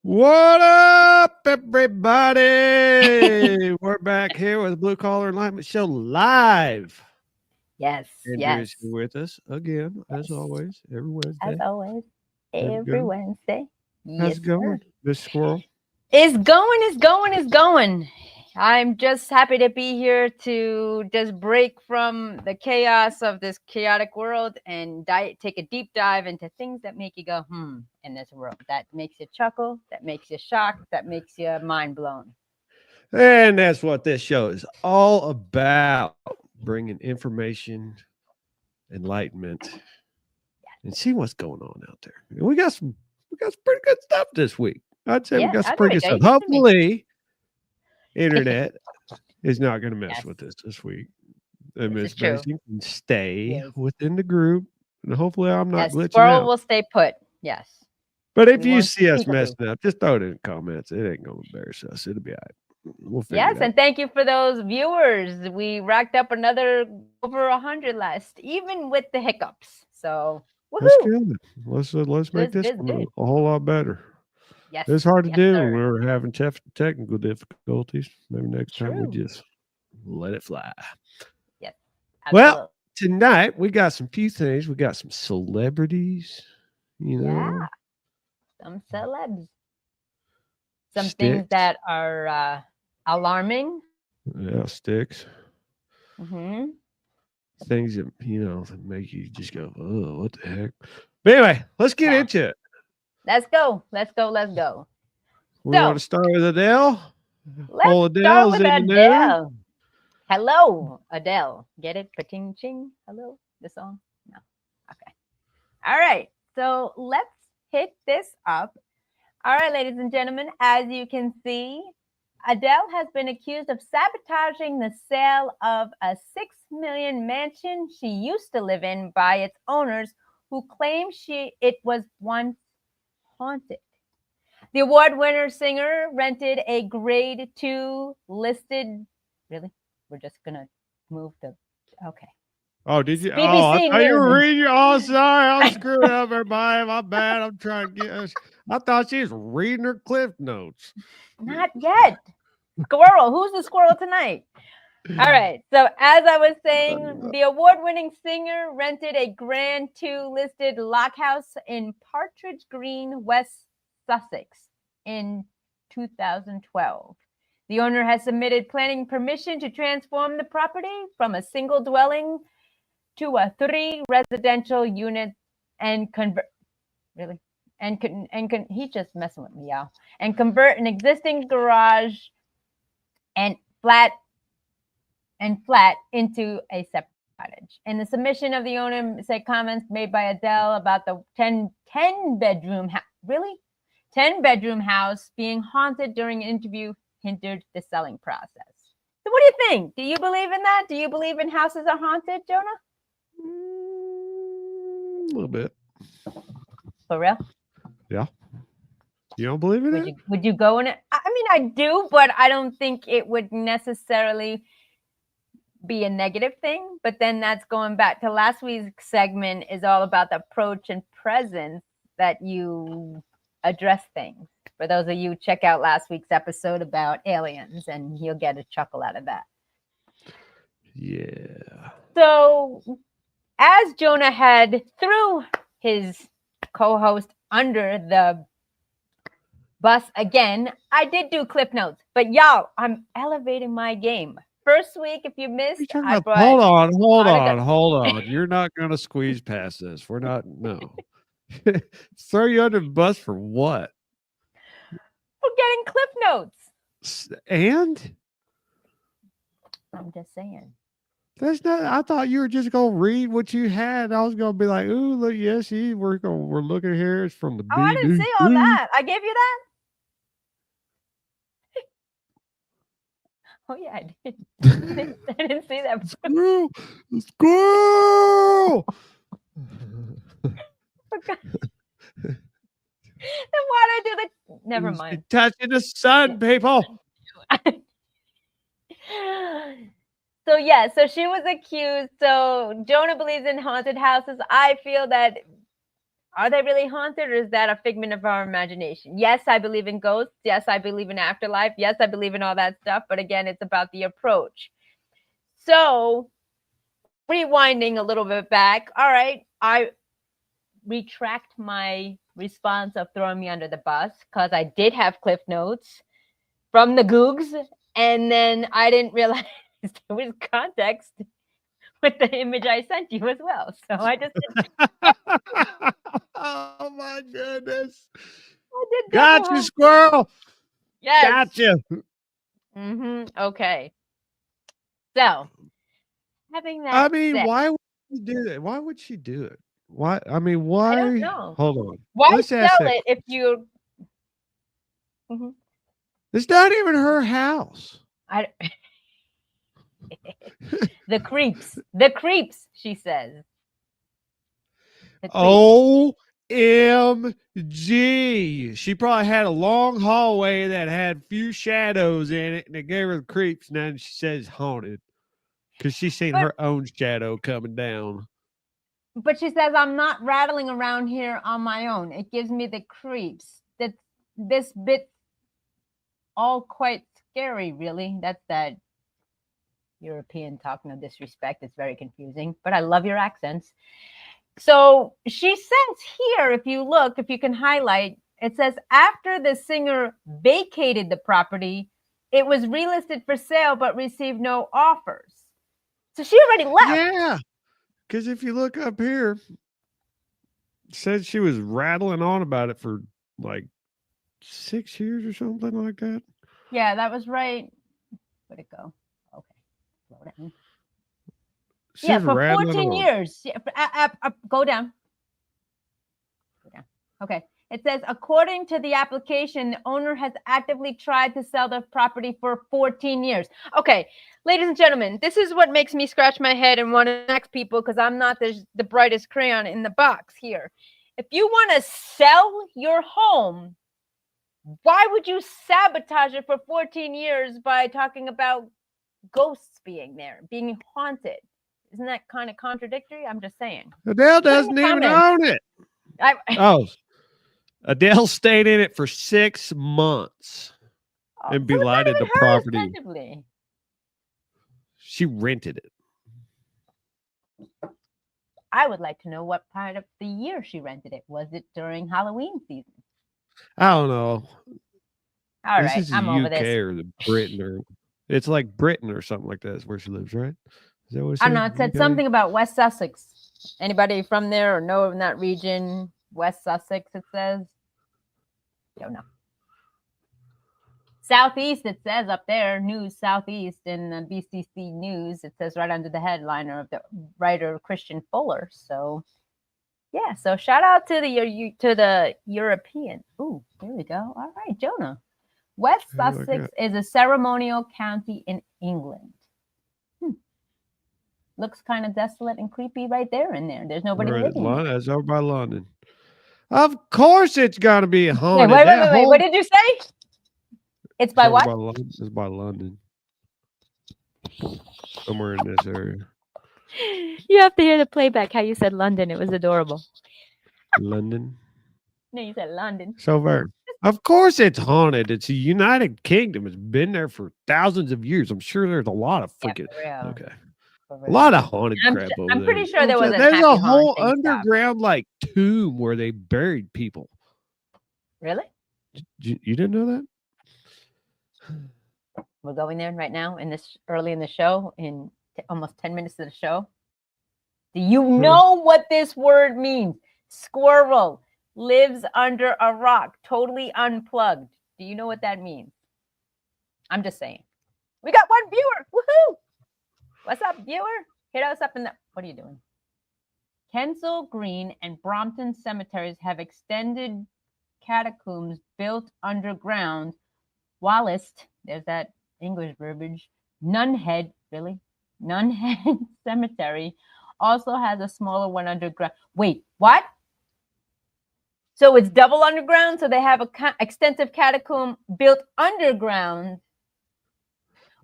What up, everybody? We're back here with Blue Collar Enlightenment Show live. Yes, Andrew's yes, here with us again, as yes. always, every As Wednesday. always, Very every good. Wednesday. How's Yes, it going, sir. Miss Squirrel? It's going. I'm just happy to be here to just break from the chaos of this chaotic world and take a deep dive into things that make you go, in this world. That makes you chuckle, that makes you shocked, that makes you mind blown. And that's what this show is all about, bringing information, enlightenment, and see what's going on out there. And we got some pretty good stuff this week. I'd say we Yeah, got some I know pretty you good do. stuff. You just me. Hopefully, internet is not going to mess Yes, with this week. And this Miss is true. Macy can stay Yes. within the group, and hopefully I'm not Yes, glitching squirrel out. will stay put. Yes. But if We you won't see us peekaboo. messing up, just throw it in the comments. It ain't gonna embarrass us. It'll be all right. We'll figure Yes, it out. and thank you for those viewers. We racked up another over 100 last, even with the hiccups. So, That's woohoo! good. Let's make Good, this good, one good. a whole lot better. Yes, It's hard to yes, do when sir. we're having technical difficulties. Maybe next time we True. just let it fly. Yes, Well, absolutely. tonight we got some few things. We got some celebrities, you Yeah, know, some celebs, some things sticks. that are alarming. Yeah, sticks. Hmm. Things that, that make you just go, "Oh, what the heck?" But anyway, let's get Yeah, into it. let's go. Let's go. Let's go. We want to So, start with Adele. let's Old start Adele's with in the news. Adele. Hello, Adele. Get it? Pating ching. Hello, the song? No. Okay. All right. So let's hit this up. All right, ladies and gentlemen, as you can see, Adele has been accused of sabotaging the sale of a 6 million mansion she used to live in by its owners who claim it was once haunted. The award winner singer rented a grade 2 listed. Really? We're just going to move the. Okay. Oh, did you? Oh, I BBC thought you were News. reading. Oh, sorry, I'm screwing up, everybody. My bad. I'm trying to get us. I thought she was reading her cliff notes. Not yet. Squirrel. Who's the squirrel tonight? All right. So, as I was saying, the award winning singer rented a Grand 2 listed lock house in Partridge Green, West Sussex in 2012. The owner has submitted planning permission to transform the property from a single dwelling to a 3 residential unit and convert. Really? He's just messing with me, y'all. And convert an existing garage and flat into a separate cottage. In the submission of the owner said comments made by Adele about the 10-bedroom house. Really? 10-bedroom house being haunted during an interview hindered the selling process. So what do you think? Do you believe in that? Do you believe in houses are haunted, Jonah? A little bit. For real? Yeah. You don't believe in Would it? you go in it? I mean, I do, but I don't think it would necessarily be a negative thing. But then that's going back to last week's segment is all about the approach and presence that you address things. For those of you, check out last week's episode about aliens and you'll get a chuckle out of that. Yeah. So as Jonah had threw his co-host under the bus again, I did do clip notes. But y'all, I'm elevating my game. First week, if you missed, I brought. Hold on. You're not going to squeeze past this. We're not. No. Throw you under the bus for what? For getting clip notes. And I'm just saying. that's not. I thought you were just gonna read what you had. I was gonna be like, "Ooh, look, yes, we're looking here. It's from the Oh, I didn't see all BBC." that. I gave you that? Oh, yeah, I did. I didn't see that. Squirrel, squirrel. Then why did I do the? Never mind. Touching the sun, people. So yeah, so she was accused. So Jonah believes in haunted houses. I feel that Are they really haunted, or is that a figment of our imagination? Yes, I believe in ghosts. Yes, I believe in afterlife. Yes, I believe in all that stuff. But again, it's about the approach. So, rewinding a little bit back. All right, I retract my response of throwing me under the bus because I did have cliff notes from the Googs, and then I didn't realize there was context with the image I sent you as well. So I just Oh my goodness. did Gotcha, squirrel. Yes. Gotcha. Okay. So, having that I mean, said, why would she do that? Why would she do it? Why? I mean, I why? don't know. Hold on. Why Let's ask sell that. it if you? Mhm. It's not even her house. I the creeps. She says. The creeps. OMG. She probably had a long hallway that had few shadows in it, and it gave her the creeps. Now she says haunted because she's seen her own shadow coming down. But she says, I'm not rattling around here on my own. It gives me the creeps. That this bit all quite scary, really. That's that European talk, no disrespect. It's very confusing, but I love your accents. So she says here, if you look, if you can highlight, it says after the singer vacated the property, it was relisted for sale but received no offers. So she already left. Yeah. Because if you look up here, it said she was rattling on about it for like 6 years or something like that. Yeah, that was right. Where'd it go? Okay. Slow down. Yeah, for 14 years. Yeah, go down. Go down. Okay. It says, according to the application, the owner has actively tried to sell the property for 14 years. Okay, ladies and gentlemen, this is what makes me scratch my head and want to ask people because I'm not the brightest crayon in the box here. If you want to sell your home, why would you sabotage it for 14 years by talking about ghosts being there, being haunted? Isn't that kind of contradictory? I'm just saying. Adele doesn't even own it. Adele stayed in it for 6 months and belighted the property. She rented it. I would like to know what part of the year she rented it. Was it during Halloween season? I don't know. All right, I'm over this. Or the Britain, or it's like Britain or something like that. Is where she lives, right? Is that what it I don't know. It said something about West Sussex. Anybody from there or know in that region? West Sussex, it says. Don't know. Southeast, it says up there, news Southeast in the BCC News. It says right under the headliner of the writer Christian Fuller. So, yeah. So shout out to the European. Ooh, there we go. All right, Jonah. West Sussex is a ceremonial county in England. Looks kind of desolate and creepy right there in there. There's nobody living there. That's over by London. Of course it's got to be haunted. Wait. What did you say? It's by what? It's by London. Somewhere in this area. You have to hear the playback how you said London. It was adorable. London? No, you said London. So very. Of course it's haunted. It's the United Kingdom. It's been there for thousands of years. I'm sure there's a lot of freaking... Okay. A lot of haunted crap over there. I'm pretty sure there was There's a whole underground like tomb where they buried people. Really? You didn't know that? We're going there right now early in the show, in almost 10 minutes of the show. Do you know what this word means? Squirrel lives under a rock, totally unplugged. Do you know what that means? I'm just saying. We got one viewer. Woohoo! What's up, viewer? Hit us up in the... What are you doing? Kensal Green and Brompton cemeteries have extended catacombs built underground. Wallace, there's that English verbiage. Nunhead Cemetery also has a smaller one underground. Wait, what? So it's double underground? So they have a extensive catacomb built underground,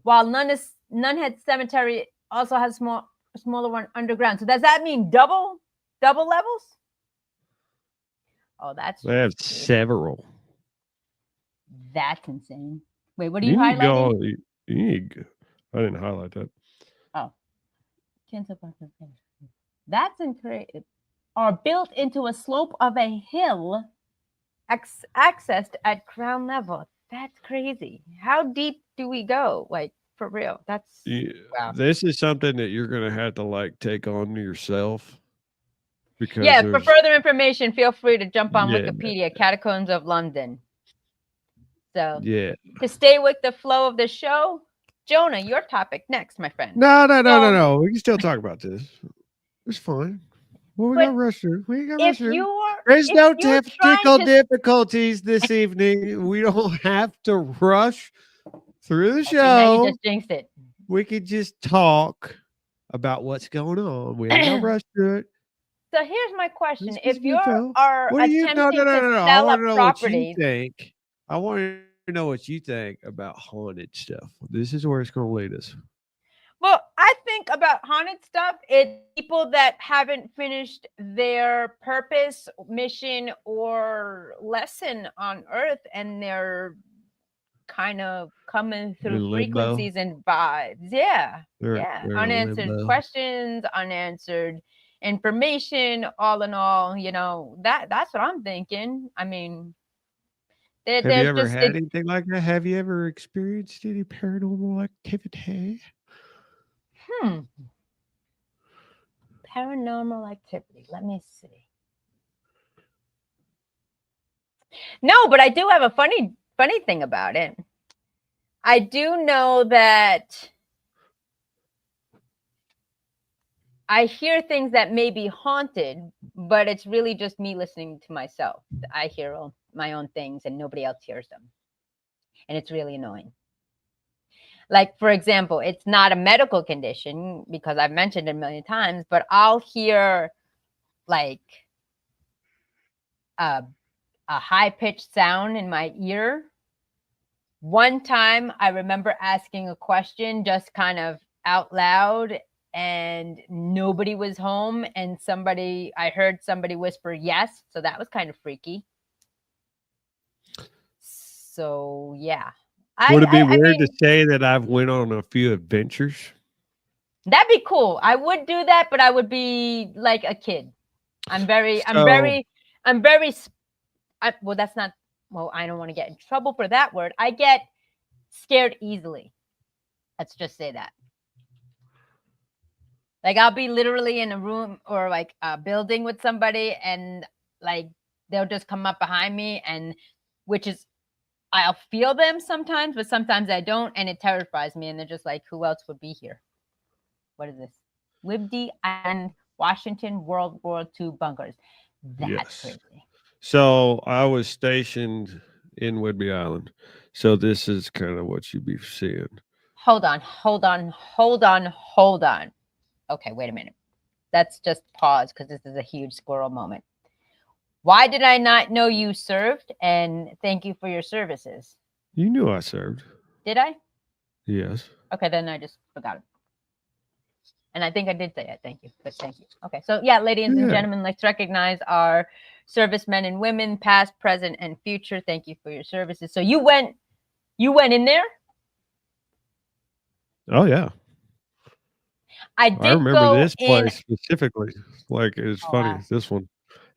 while Nunhead Cemetery also has a smaller one underground. So does that mean double levels? Oh, that's They have crazy. several. That's insane. Wait, what are you You need to highlighting? go. You need to go. I didn't highlight that. Oh, that's incredible. Are built into a slope of a hill, accessed at ground level. That's crazy. How deep do we go? Like for real? That's wow. This is something that you're gonna have to like take on yourself because Yeah. For there's further information, feel free to jump on yeah, Wikipedia, Catacombs of London. So yeah. to stay with the flow of the show, Jonah, your topic next, my friend. No. We can still talk about this. It's fine. Well, we But got rush through. We got rush if through. you're There's if no you're trying technical to difficulties this evening. We don't have to rush through the okay, now you show. just jinxed it. We could just talk about what's going on. We ain't gonna rush through it. So here's my question: This is if me, you Phil. are What do you? No. attempting to I sell want a to know what you property, think. I want to know what you think about haunted stuff. This is where it's going to lead us. well, I think about haunted stuff. It's people that haven't finished their purpose, mission, or lesson on Earth, and they're kind of coming through In limbo. frequencies and vibes. Yeah, They're in unanswered limbo. questions, unanswered information. All in all, that's what I'm thinking. I mean, Have you there's ever just had anything like that? Have you ever experienced any paranormal activity? paranormal activity. Let me see. No, but I do have a funny thing about it. I do know that I hear things that may be haunted, but it's really just me listening to myself. I hear my own things and nobody else hears them. And it's really annoying. Like, for example, it's not a medical condition because I've mentioned it a million times, but I'll hear like a high-pitched sound in my ear. One time I remember asking a question just kind of out loud and nobody was home and I heard somebody whisper yes, so that was kind of freaky. So yeah. Would it be I weird to mean, say that I've went on a few adventures? that'd be cool. I would do that, but I would be like a kid. I'm very well, that's not, well, I don't want to get in trouble for that word. I get scared easily. Let's just say that. Like I'll be literally in a room or like a building with somebody and like they'll just come up behind me and which is I'll feel them sometimes, but sometimes I don't and it terrifies me and they're just like, who else would be here? What is this? Whidbey Island, Washington, World War II bunkers. That's crazy. So I was stationed in Whidbey Island. So this is kind of what you'd be seeing. Hold on. Okay, wait a minute. Let's just pause because this is a huge squirrel moment. Why did I not know you served? And thank you for your services. You knew I served. Did I? Yes. Okay, then I just forgot it. And I think I did say it. Thank you. But thank you. Okay. So yeah, ladies and gentlemen, let's recognize our servicemen and women, past, present, and future. Thank you for your services. So you went in there? Oh yeah. I remember this place specifically. Like it's funny. Wow. This one.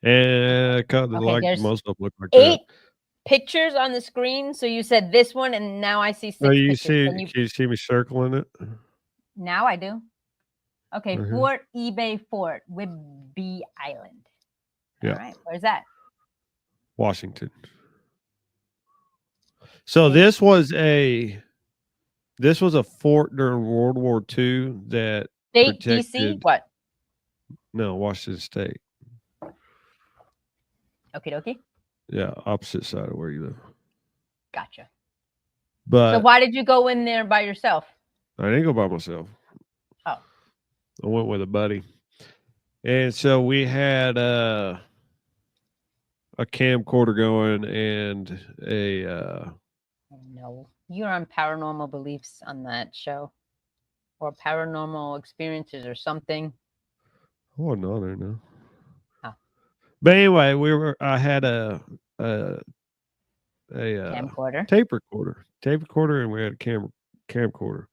And like most of them look like 8 that. pictures on the screen. So you said this one, and now I see 6 pictures. Can you see me circling it? Now I do. Okay, Fort eBay Fort, Whidbey Island. Yeah. All right, where's that? Washington. So this was a fort during World War II that State DC. What? No, Washington State. Okie dokie. Yeah, opposite side of where you live. Gotcha. But so why did you go in there by yourself? I didn't go by myself. Oh. I went with a buddy. And so we had a camcorder going and a no. You're on paranormal beliefs on that show. Or paranormal experiences or something. I wasn't on there, no. Oh. But anyway, I had a Camcorder. tape recorder, and we had a camcorder.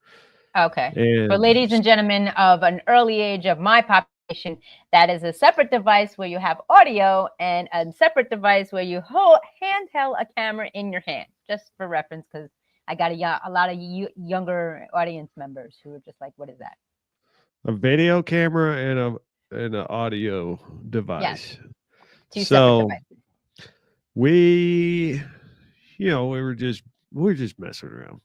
Okay. For And ladies and gentlemen of an early age of my population, that is a separate device where you have audio and a separate device where you handheld a camera in your hand. Just for reference, because I got a lot of younger audience members who are just like, "What is that?" a video camera and an audio device. Yes. Two separate devices. We were just messing around.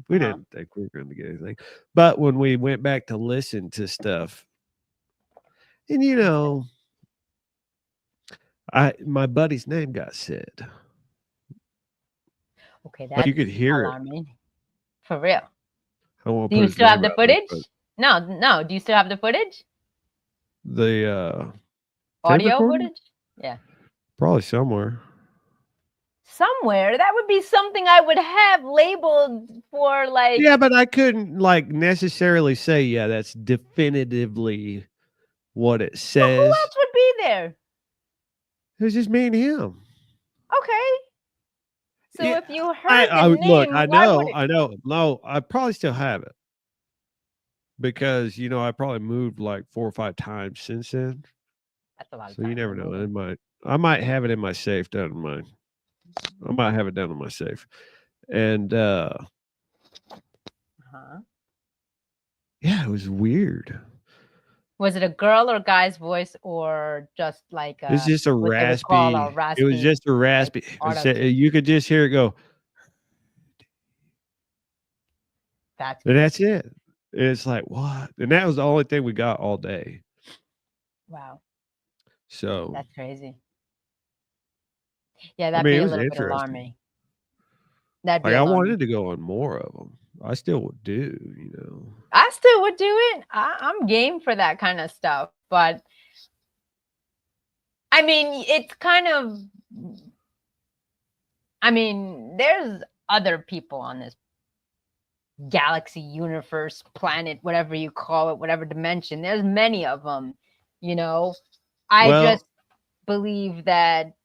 We didn't think we were going to get anything. But when we went back to listen to stuff, and my buddy's name got said. Okay, that's you could hear alarming. For real. Do you still have the footage? No. Do you still have the footage? The audio footage? Yeah. Probably somewhere. Somewhere? That would be something I would have labeled for like. Yeah, but I couldn't necessarily say, yeah, that's definitively what it says. Well, who else would be there? It was just me and him. Okay. So if you heard the name, look, I know. No, I probably still have it. Because, I probably moved like 4 or 5 times since then. That's a lot of So time. you never know. I might have it in my safe down in mine. I might have it down in my safe. And yeah, it was weird. Was it a girl or guy's voice, or just like it's just a raspy? It was just a raspy. You could just hear it go. That's it. It's like, what? And that was the only thing we got all day. Wow. So that's crazy. Yeah, that'd be a little bit alarming. That'd be I wanted to go on more of them. I still would do, I still would do it. I'm game for that kind of stuff. But I mean, it's kind of, there's other people on this galaxy, universe, planet, whatever you call it, whatever dimension. There's many of them, I just believe that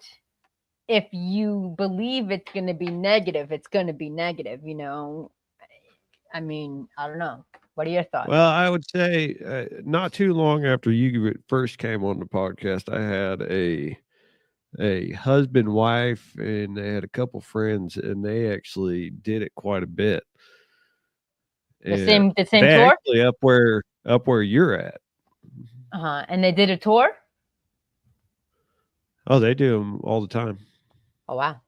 if you believe it's going to be negative, it's going to be negative, I don't know. What are your thoughts? Well, I would say not too long after you first came on the podcast, I had a husband, wife, and they had a couple friends, and they actually did it quite a bit. The same tour? Actually up where you're at. And they did a tour? Oh, they do them all the time. Oh, wow.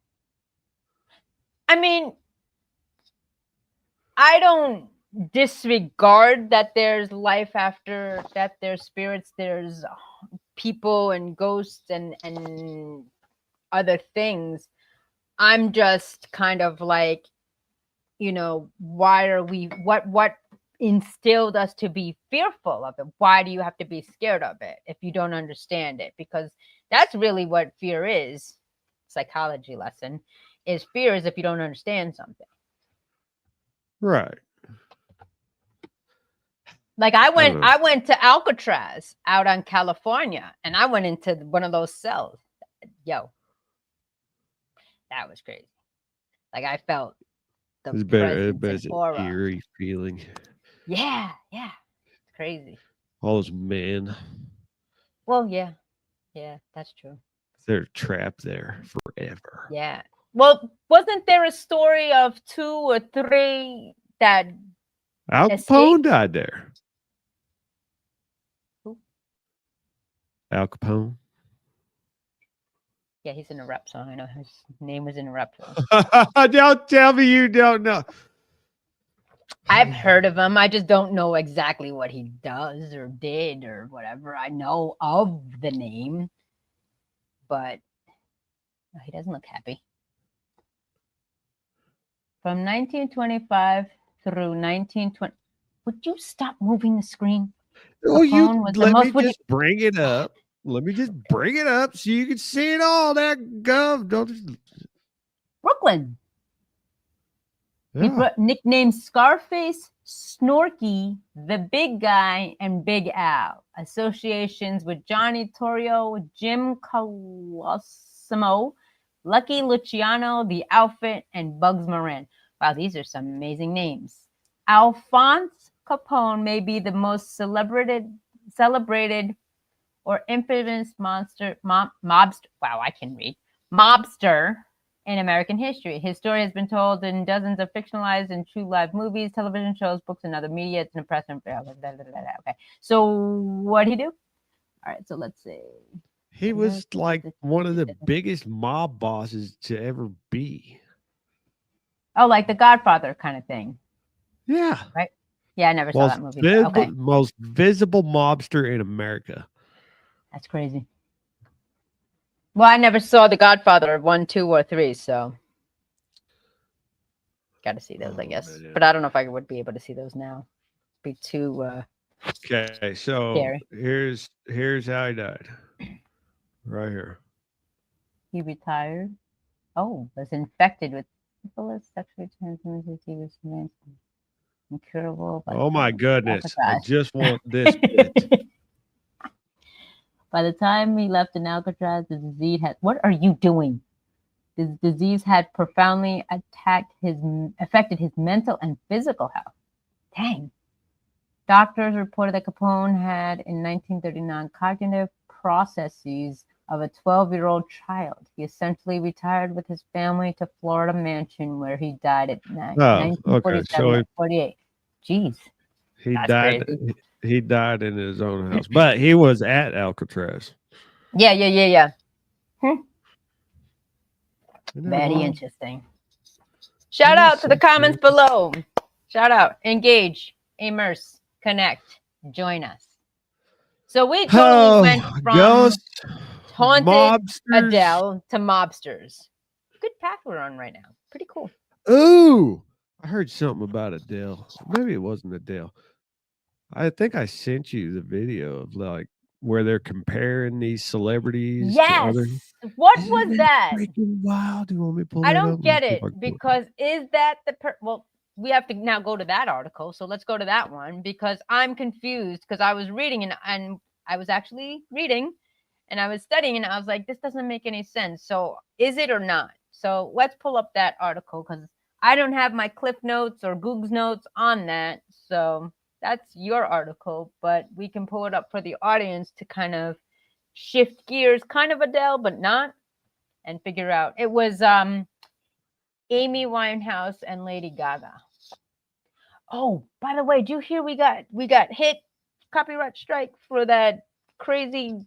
I don't disregard that there's life after that, there's spirits, there's people and ghosts and other things. I'm just kind of like, why are we, what instilled us to be fearful of it? Why do you have to be scared of it if you don't understand it? Because that's really what fear is. Psychology lesson is fear is if you don't understand something. Right. Like I went to Alcatraz out on California, and I went into one of those cells. Yo, that was crazy. Like I felt the presence and aura. Eerie feeling. Yeah, it's crazy. All those men. Well, yeah, that's true. They're trapped there forever. Yeah. Well, wasn't there a story of 2 or 3 that Al Capone died there? Who? Al Capone. Yeah, he's in a rap song. I know his name was in a rap song. Don't tell me you don't know. I've heard of him. I just don't know exactly what he does or did or whatever. I know of the name, but he doesn't look happy. From 1925 through 1920. Would you stop moving the screen? Oh, bring it up. Let me just bring it up so you can see it all. That gov. Brooklyn. Yeah. He nicknamed Scarface Snorky, the Big Guy, and Big Al. Associations with Johnny Torrio, Jim Colosimo, Lucky Luciano, The Outfit, and Bugs Moran. Wow, these are some amazing names. Alphonse Capone may be the most celebrated or infamous mobster. Wow, I can read. Mobster in American history. His story has been told in dozens of fictionalized and true live movies, television shows, books, and other media. It's an impressive. Okay, so what did he do? All right, so let's see. He was like one of the biggest mob bosses to ever be. Oh, like the Godfather kind of thing. Yeah. Right? Yeah, I never saw that movie. Okay. Most visible mobster in America. That's crazy. Well, I never saw The Godfather 1, 2, or 3, so got to see those, I guess. Man. But I don't know if I would be able to see those now. It'd be too. Okay, so scary. here's how he died. Right here. He retired. Oh, was infected with syphilis, sexually transmitted disease, incurable. Oh my goodness! I just want this bit. By the time he left in Alcatraz, the disease had. What are you doing? The disease had profoundly affected his mental and physical health. Dang. Doctors reported that Capone had, in 1939, cognitive processes of a 12-year-old child. He essentially retired with his family to Florida mansion, where he died at 1947 at 48. Jeez. He died. Crazy. He died in his own house, but he was at Alcatraz. Yeah. Very interesting. Shout out to the comments below. Shout out, engage, immerse, connect, join us. So we totally went from ghost, haunted mobsters. Adele to mobsters. Good path we're on right now. Pretty cool. Ooh, I heard something about Adele. Maybe it wasn't Adele. I think I sent you the video of like where they're comparing these celebrities. Yes. What was that? Freaking wild. Do you want me to pull that I don't up? get it because is that well, we have to now go to that article. So let's go to that one because I'm confused because I was reading and I was actually reading and I was studying and I was like, this doesn't make any sense. So is it or not? So let's pull up that article because I don't have my Cliff Notes or Goog's Notes on that. So that's your article, but we can pull it up for the audience to kind of shift gears, kind of Adele, but not, and figure out. It was Amy Winehouse and Lady Gaga. Oh, by the way, do you hear we got hit copyright strike for that crazy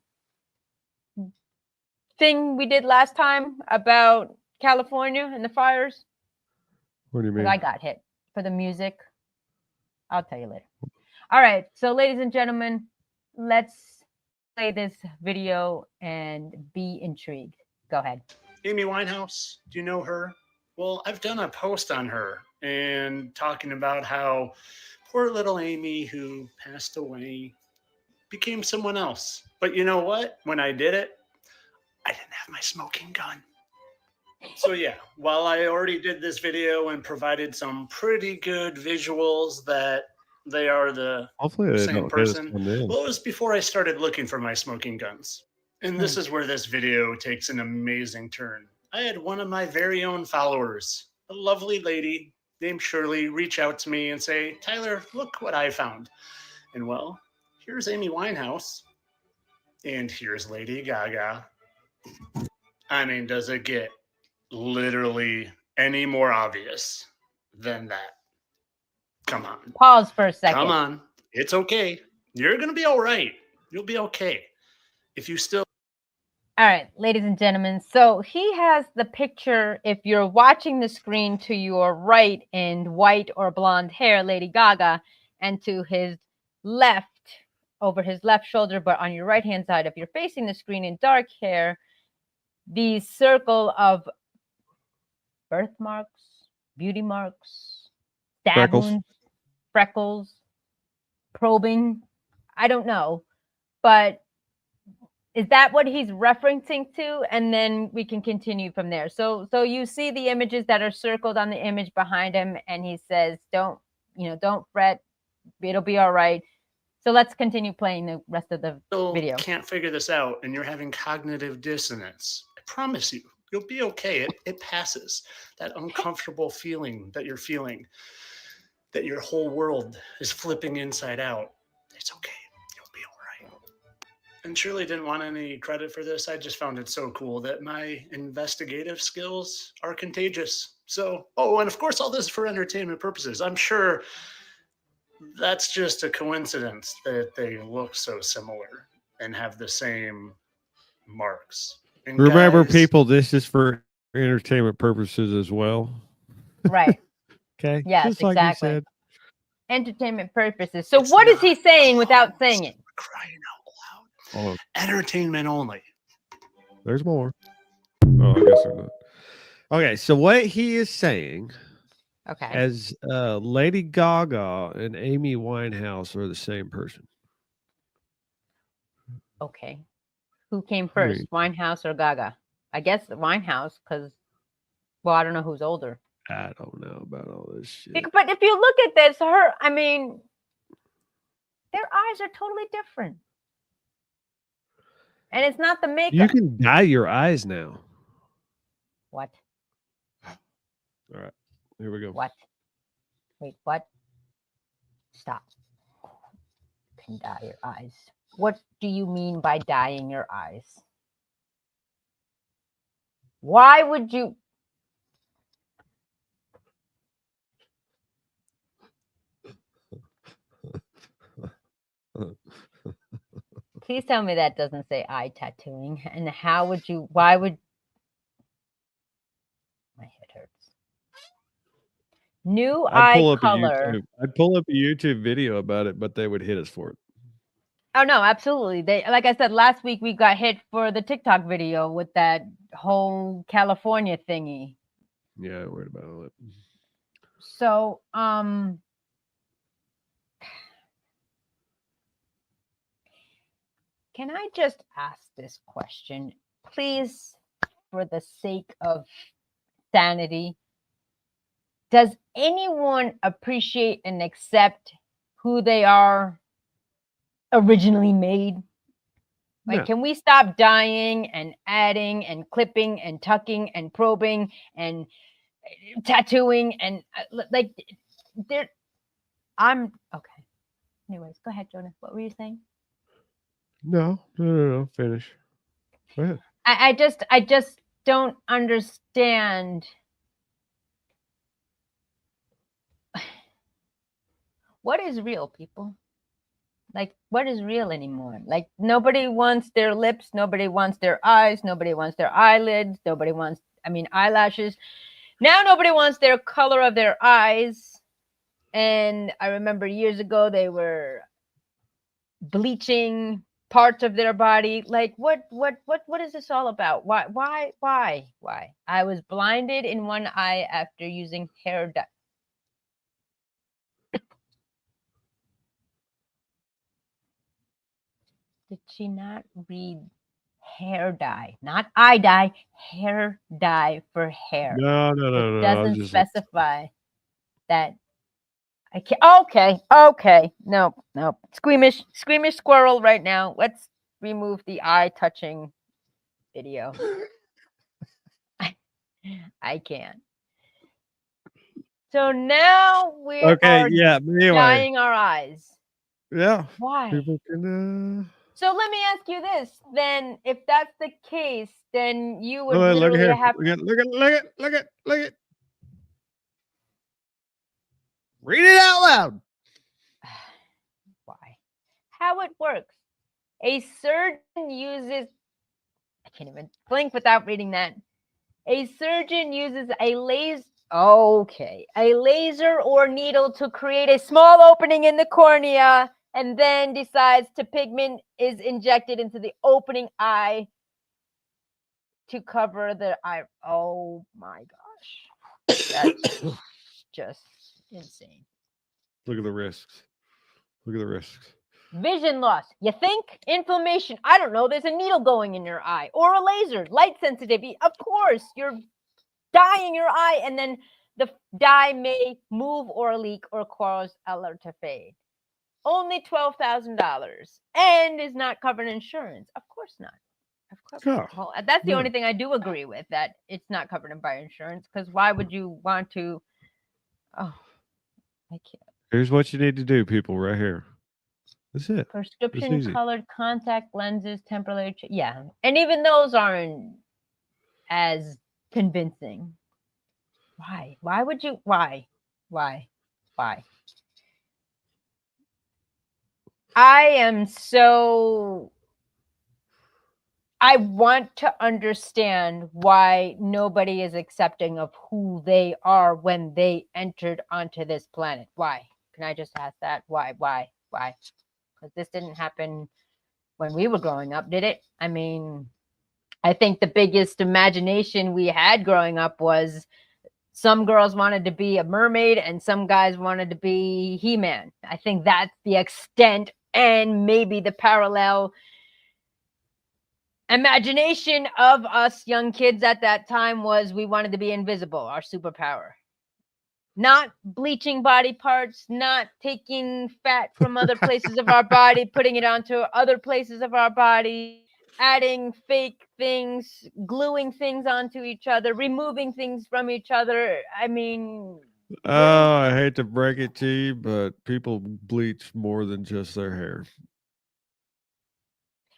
thing we did last time about California and the fires? What do you mean? I got hit for the music. I'll tell you later. All right. So, ladies and gentlemen, let's play this video and be intrigued. Go ahead. Amy Winehouse, do you know her? Well, I've done a post on her and talking about how poor little Amy, who passed away, became someone else. But you know what? When I did it, I didn't have my smoking gun. So yeah, while I already did this video and provided some pretty good visuals that they are the same person, well, it was before I started looking for my smoking guns. And this is where this video takes an amazing turn. I had one of my very own followers, a lovely lady named Shirley, reach out to me and say, Tyler, look what I found. And well, here's Amy Winehouse and here's Lady Gaga. I mean, does it get literally any more obvious than that? Come on. Pause for a second. Come on. It's okay. You're going to be all right. You'll be okay. If you still. All right, ladies and gentlemen. So he has the picture, if you're watching the screen to your right in white or blonde hair, Lady Gaga, and to his left, over his left shoulder, but on your right-hand side, if you're facing the screen in dark hair, the circle of birthmarks, beauty marks, stab wounds, freckles, probing. I don't know, but is that what he's referencing to? And then we can continue from there. So you see the images that are circled on the image behind him, and he says, "Don't don't fret. It'll be all right. So let's continue playing the rest of the Still video. can't figure this out and you're having cognitive dissonance. I promise you, you'll be okay. It passes. That uncomfortable feeling that you're feeling, that your whole world is flipping inside out. It's okay. You'll be all right. And Shirley didn't want any credit for this. I just found it so cool that my investigative skills are contagious. So, and of course, all this is for entertainment purposes. I'm sure that's just a coincidence that they look so similar and have the same marks. And Remember, guys, people, this is for entertainment purposes as well. Right. Okay. Yes, Just like exactly. you said. Entertainment purposes. So It's what is he not saying without saying it? crying out loud. Oh, Entertainment only. there's more. Oh, I guess there's not. Okay, so what he is saying, Okay. as Lady Gaga and Amy Winehouse are the same person. Okay. Who came I mean- first, Winehouse or Gaga? I guess Winehouse, because, well, I don't know who's older. I don't know about all this shit. But if you look at this, their eyes are totally different. And it's not the makeup. You can dye your eyes now. What? All right, here we go. What? Wait, what? Stop. You can dye your eyes. What do you mean by dyeing your eyes? Why would you? Please tell me that doesn't say eye tattooing. And how would you? Why would? My head hurts. New eye color. I'd pull up a YouTube video about it, but they would hit us for it. Oh no, absolutely. They, like I said last week, we got hit for the TikTok video with that whole California thingy. Yeah, I worried about all that. So, can I just ask this question, please, for the sake of sanity? Does anyone appreciate and accept who they are originally made? Like, No. can we stop dying and adding and clipping and tucking and probing and tattooing and I'm okay. Anyways, go ahead, Jonah. What were you saying? No. Finish. Go ahead. I just don't understand. What is real, people? Like, what is real anymore? Like, nobody wants their lips, nobody wants their eyes, nobody wants their eyelids, nobody wants, eyelashes. Now nobody wants their color of their eyes. And I remember years ago they were bleaching parts of their body. Like, what is this all about? Why? I was blinded in one eye after using hair dye. Did she not read hair dye? Not eye dye, hair dye for hair. No. It I doesn't just- specify that. I can't. Okay. Nope. Squeamish squirrel right now. Let's remove the eye touching video. I can't. So now we are Anyway. dyeing our eyes. Yeah. Why? People can. So let me ask you this. Then, if that's the case, then you would Look literally here. have. Look at. Read it out loud. Why? How it works. A surgeon uses. I can't even blink without reading that. A surgeon uses a laser. Okay, a laser or needle to create a small opening in the cornea, and then decides to pigment is injected into the opening eye to cover the eye. Oh my gosh, that's just insane. Look at the risks. Vision loss. You think? Inflammation. I don't know. There's a needle going in your eye or a laser. Light sensitivity. Of course, you're dyeing your eye and then The dye may move or leak or cause color to fade. Only $12,000 and is not covered in insurance. Of course not. Of course. Yeah. Well, that's the Yeah. only thing I do agree with, that it's not covered by insurance, because why would you want to? Oh, I can't. Here's what you need to do, people, right here. That's it. Prescription easy. colored contact lenses, temporary. Yeah. And even those aren't as convincing. Why? Why would you? Why? Why? Why? I want to understand why nobody is accepting of who they are when they entered onto this planet. Why? Can I just ask that? Why? Because this didn't happen when we were growing up, did it? I mean, I think the biggest imagination we had growing up was some girls wanted to be a mermaid and some guys wanted to be He-Man. I think that's the extent, and maybe the parallel imagination of us young kids at that time was we wanted to be invisible, our superpower. Not bleaching body parts, not taking fat from other places of our body, putting it onto other places of our body, adding fake things, gluing things onto each other, removing things from each other. I mean, Oh, I hate to break it to you, but people bleach more than just their hair.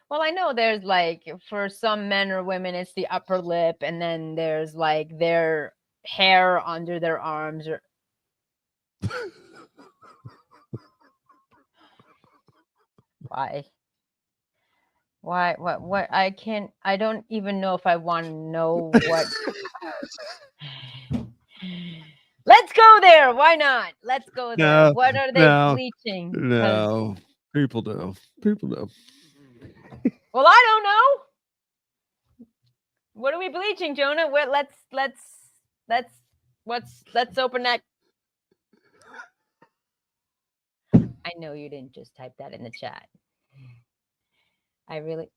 well, I know there's like, for some men or women, it's the upper lip, and then there's like their hair under their arms or why? What? I don't even know if I want to know what. Let's go there. Why not? Let's go there. No, What are they no, bleaching? 'Cause- No, people know. People know. Well, I don't know. What are we bleaching, Jonah? Let's open that. I know you didn't just type that in the chat. I really.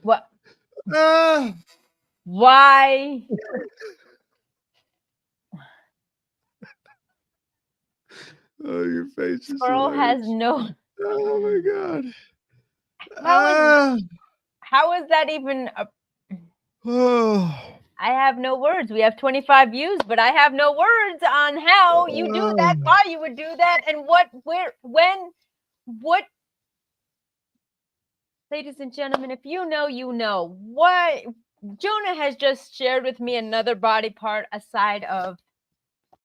What? Why? Oh, your face is Squirrel has hilarious. no. Oh my god. How is that even? Oh. I have no words. We have 25 views, but I have no words on how you do that, why you would do that, and what, where, when, what. Ladies and gentlemen, if you know, you know. What Jonah has just shared with me another body part aside of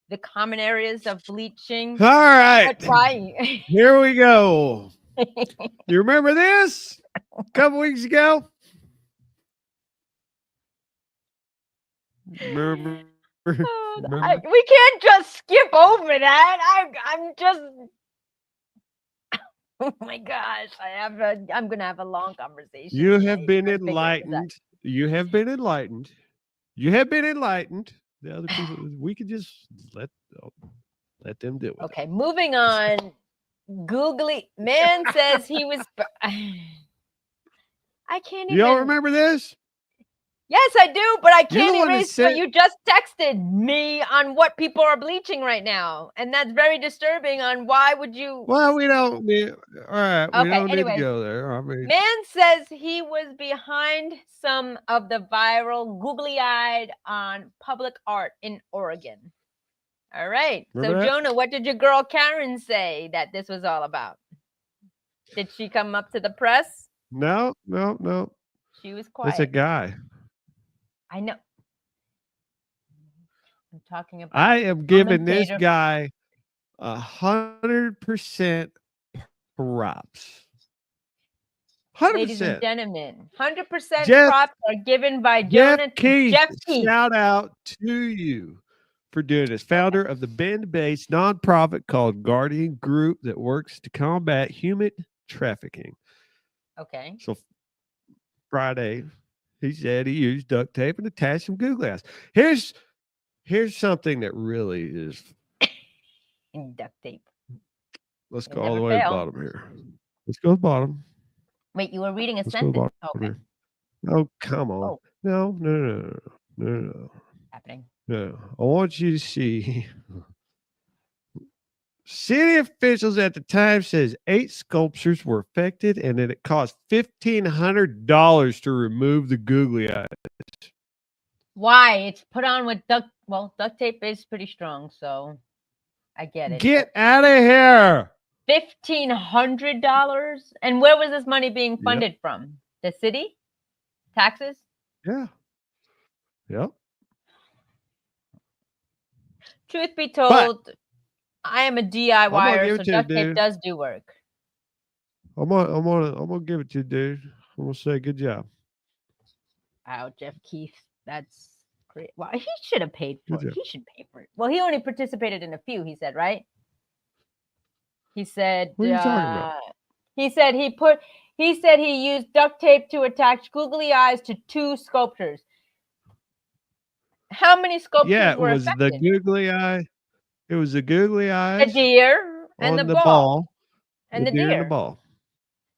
the common areas of bleaching. All right. But why? Here we go. You remember this a couple weeks ago? Remember? We can't just skip over that. I'm just. Oh my gosh! I'm gonna have a long conversation. You have been tonight. enlightened. You have been enlightened. You have been enlightened. The other people, we could just let them do it. Okay, moving on. Googly man says he was. I can't even. Y'all remember this? Yes, I do, but I You're the can't one that erase said- what you just texted me on what people are bleaching right now, and that's very disturbing. On why would you? Well, we don't need. All right, we Okay, don't need anyways. to go there. I mean, Man says he was behind some of the viral googly-eyed on public art in Oregon. All right. Remember So, that? Jonah, what did your girl Karen say that this was all about? Did she come up to the press? no. She was quiet. It's a guy. I know. I'm talking about. I am giving this commentator. guy 100% props. 100%. Ladies and gentlemen, 100% Jeff- props are given by Jeff Jonah. Keith, Jeff Keith. shout out to you for doing this. Founder of the Bend-based nonprofit called Guardian Group that works to combat human trafficking. Okay. So Friday, he said he used duct tape and attached some googly eyes. Here's Here's something that really is. And duct tape. Let's You'll go all the never way to the fail. bottom here. Let's go to the bottom. Wait, you were reading a Let's go to the sentence. bottom Okay. here. Oh, come on. Oh. No. Happening. No. I want you to see. City officials at the time says 8 sculptures were affected and that it cost $1,500 to remove the googly eyes. Why? It's put on with duct tape is pretty strong, so I get it. Get out of here. $1,500? And where was this money being funded from? The city? Taxes? Yeah. Yep. Truth be told, I am a DIYer, so duct tape does do work. I'm gonna give it to you, dude. I'm gonna say good job. Wow, Jeff Keith, that's great. Well, he should have paid for it. He should pay for it. Well, he only participated in a few. He said, right? He said. What are you talking about? He said he used duct tape to attach googly eyes to 2 sculptures. How many sculptures were affected? The googly eye. It was the googly eyes. The deer and the ball. And the deer and the ball.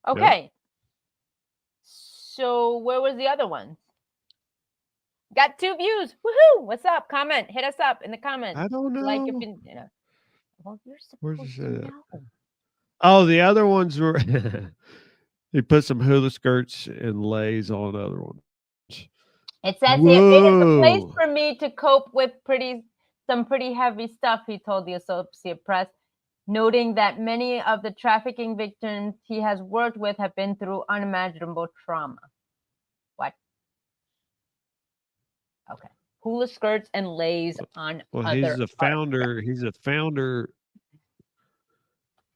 Okay. Yep. So where was the other one? Got 2 views. Woohoo! What's up? Comment. Hit us up in the comments. I don't know. Like if you know. Well, you're supposed to know. Oh, the other ones were he put some hula skirts and lays on other ones. It says here, it is a place for me to cope with some pretty heavy stuff, he told the Associated Press, noting that many of the trafficking victims he has worked with have been through unimaginable trauma. What? Okay. Hula skirts and lays on other he's a founder. He's a founder.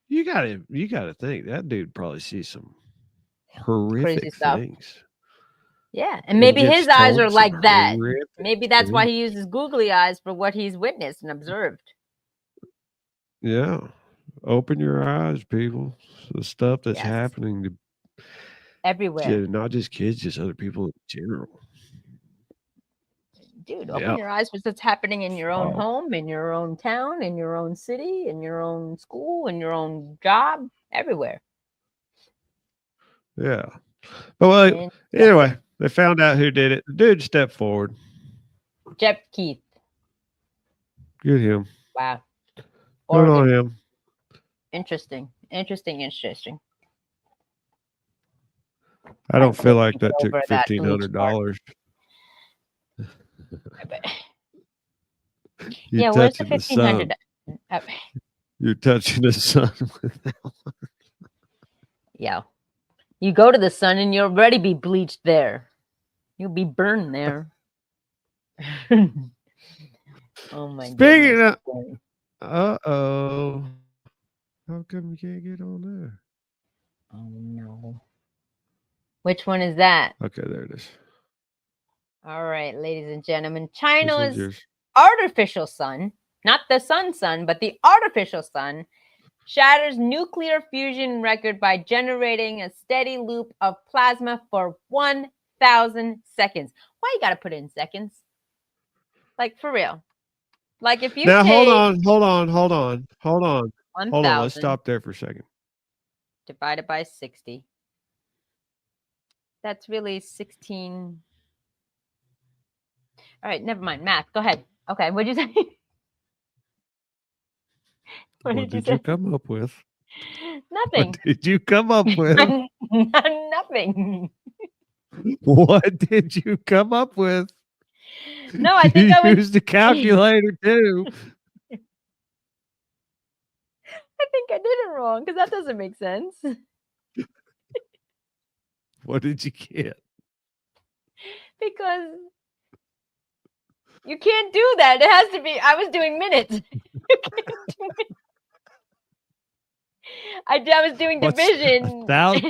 You gotta think that dude probably sees some horrific things. Yeah, and maybe his eyes are like that. Maybe that's why he uses googly eyes for what he's witnessed and observed. Yeah. Open your eyes, people. The stuff that's happening to everywhere. Not just kids, just other people in general. Dude, open your eyes for what's happening in your own home, in your own town, in your own city, in your own school, in your own job, everywhere. Yeah. But anyway, they found out who did it. The dude stepped forward. Jeff Keith. Good him. Wow. Good on him. Interesting. I don't feel like that took $1,500. Yeah, where's the $1,500? You're touching the sun with that one. Yeah. You go to the sun and you'll already be bleached there. You'll be burned there. Oh my god. Speaking of how come you can't get on there? Oh no. Which one is that? Okay, there it is. All right, ladies and gentlemen. China's artificial sun, not the sun, but the artificial sun, shatters nuclear fusion record by generating a steady loop of plasma for 1,000 seconds. Why you gotta put it in seconds? Like for real. Like if you hold on. 1,000 Let's stop there for a second. Divided by 60. That's really 16. All right, never mind. Math. Go ahead. Okay, what'd you say? What did you come up with? Nothing. What did you come up with? Nothing. What did you come up with? No, I think I used the calculator too. I think I did it wrong because that doesn't make sense. What did you get? Because you can't do that. It has to be. I was doing minutes. I was doing division. It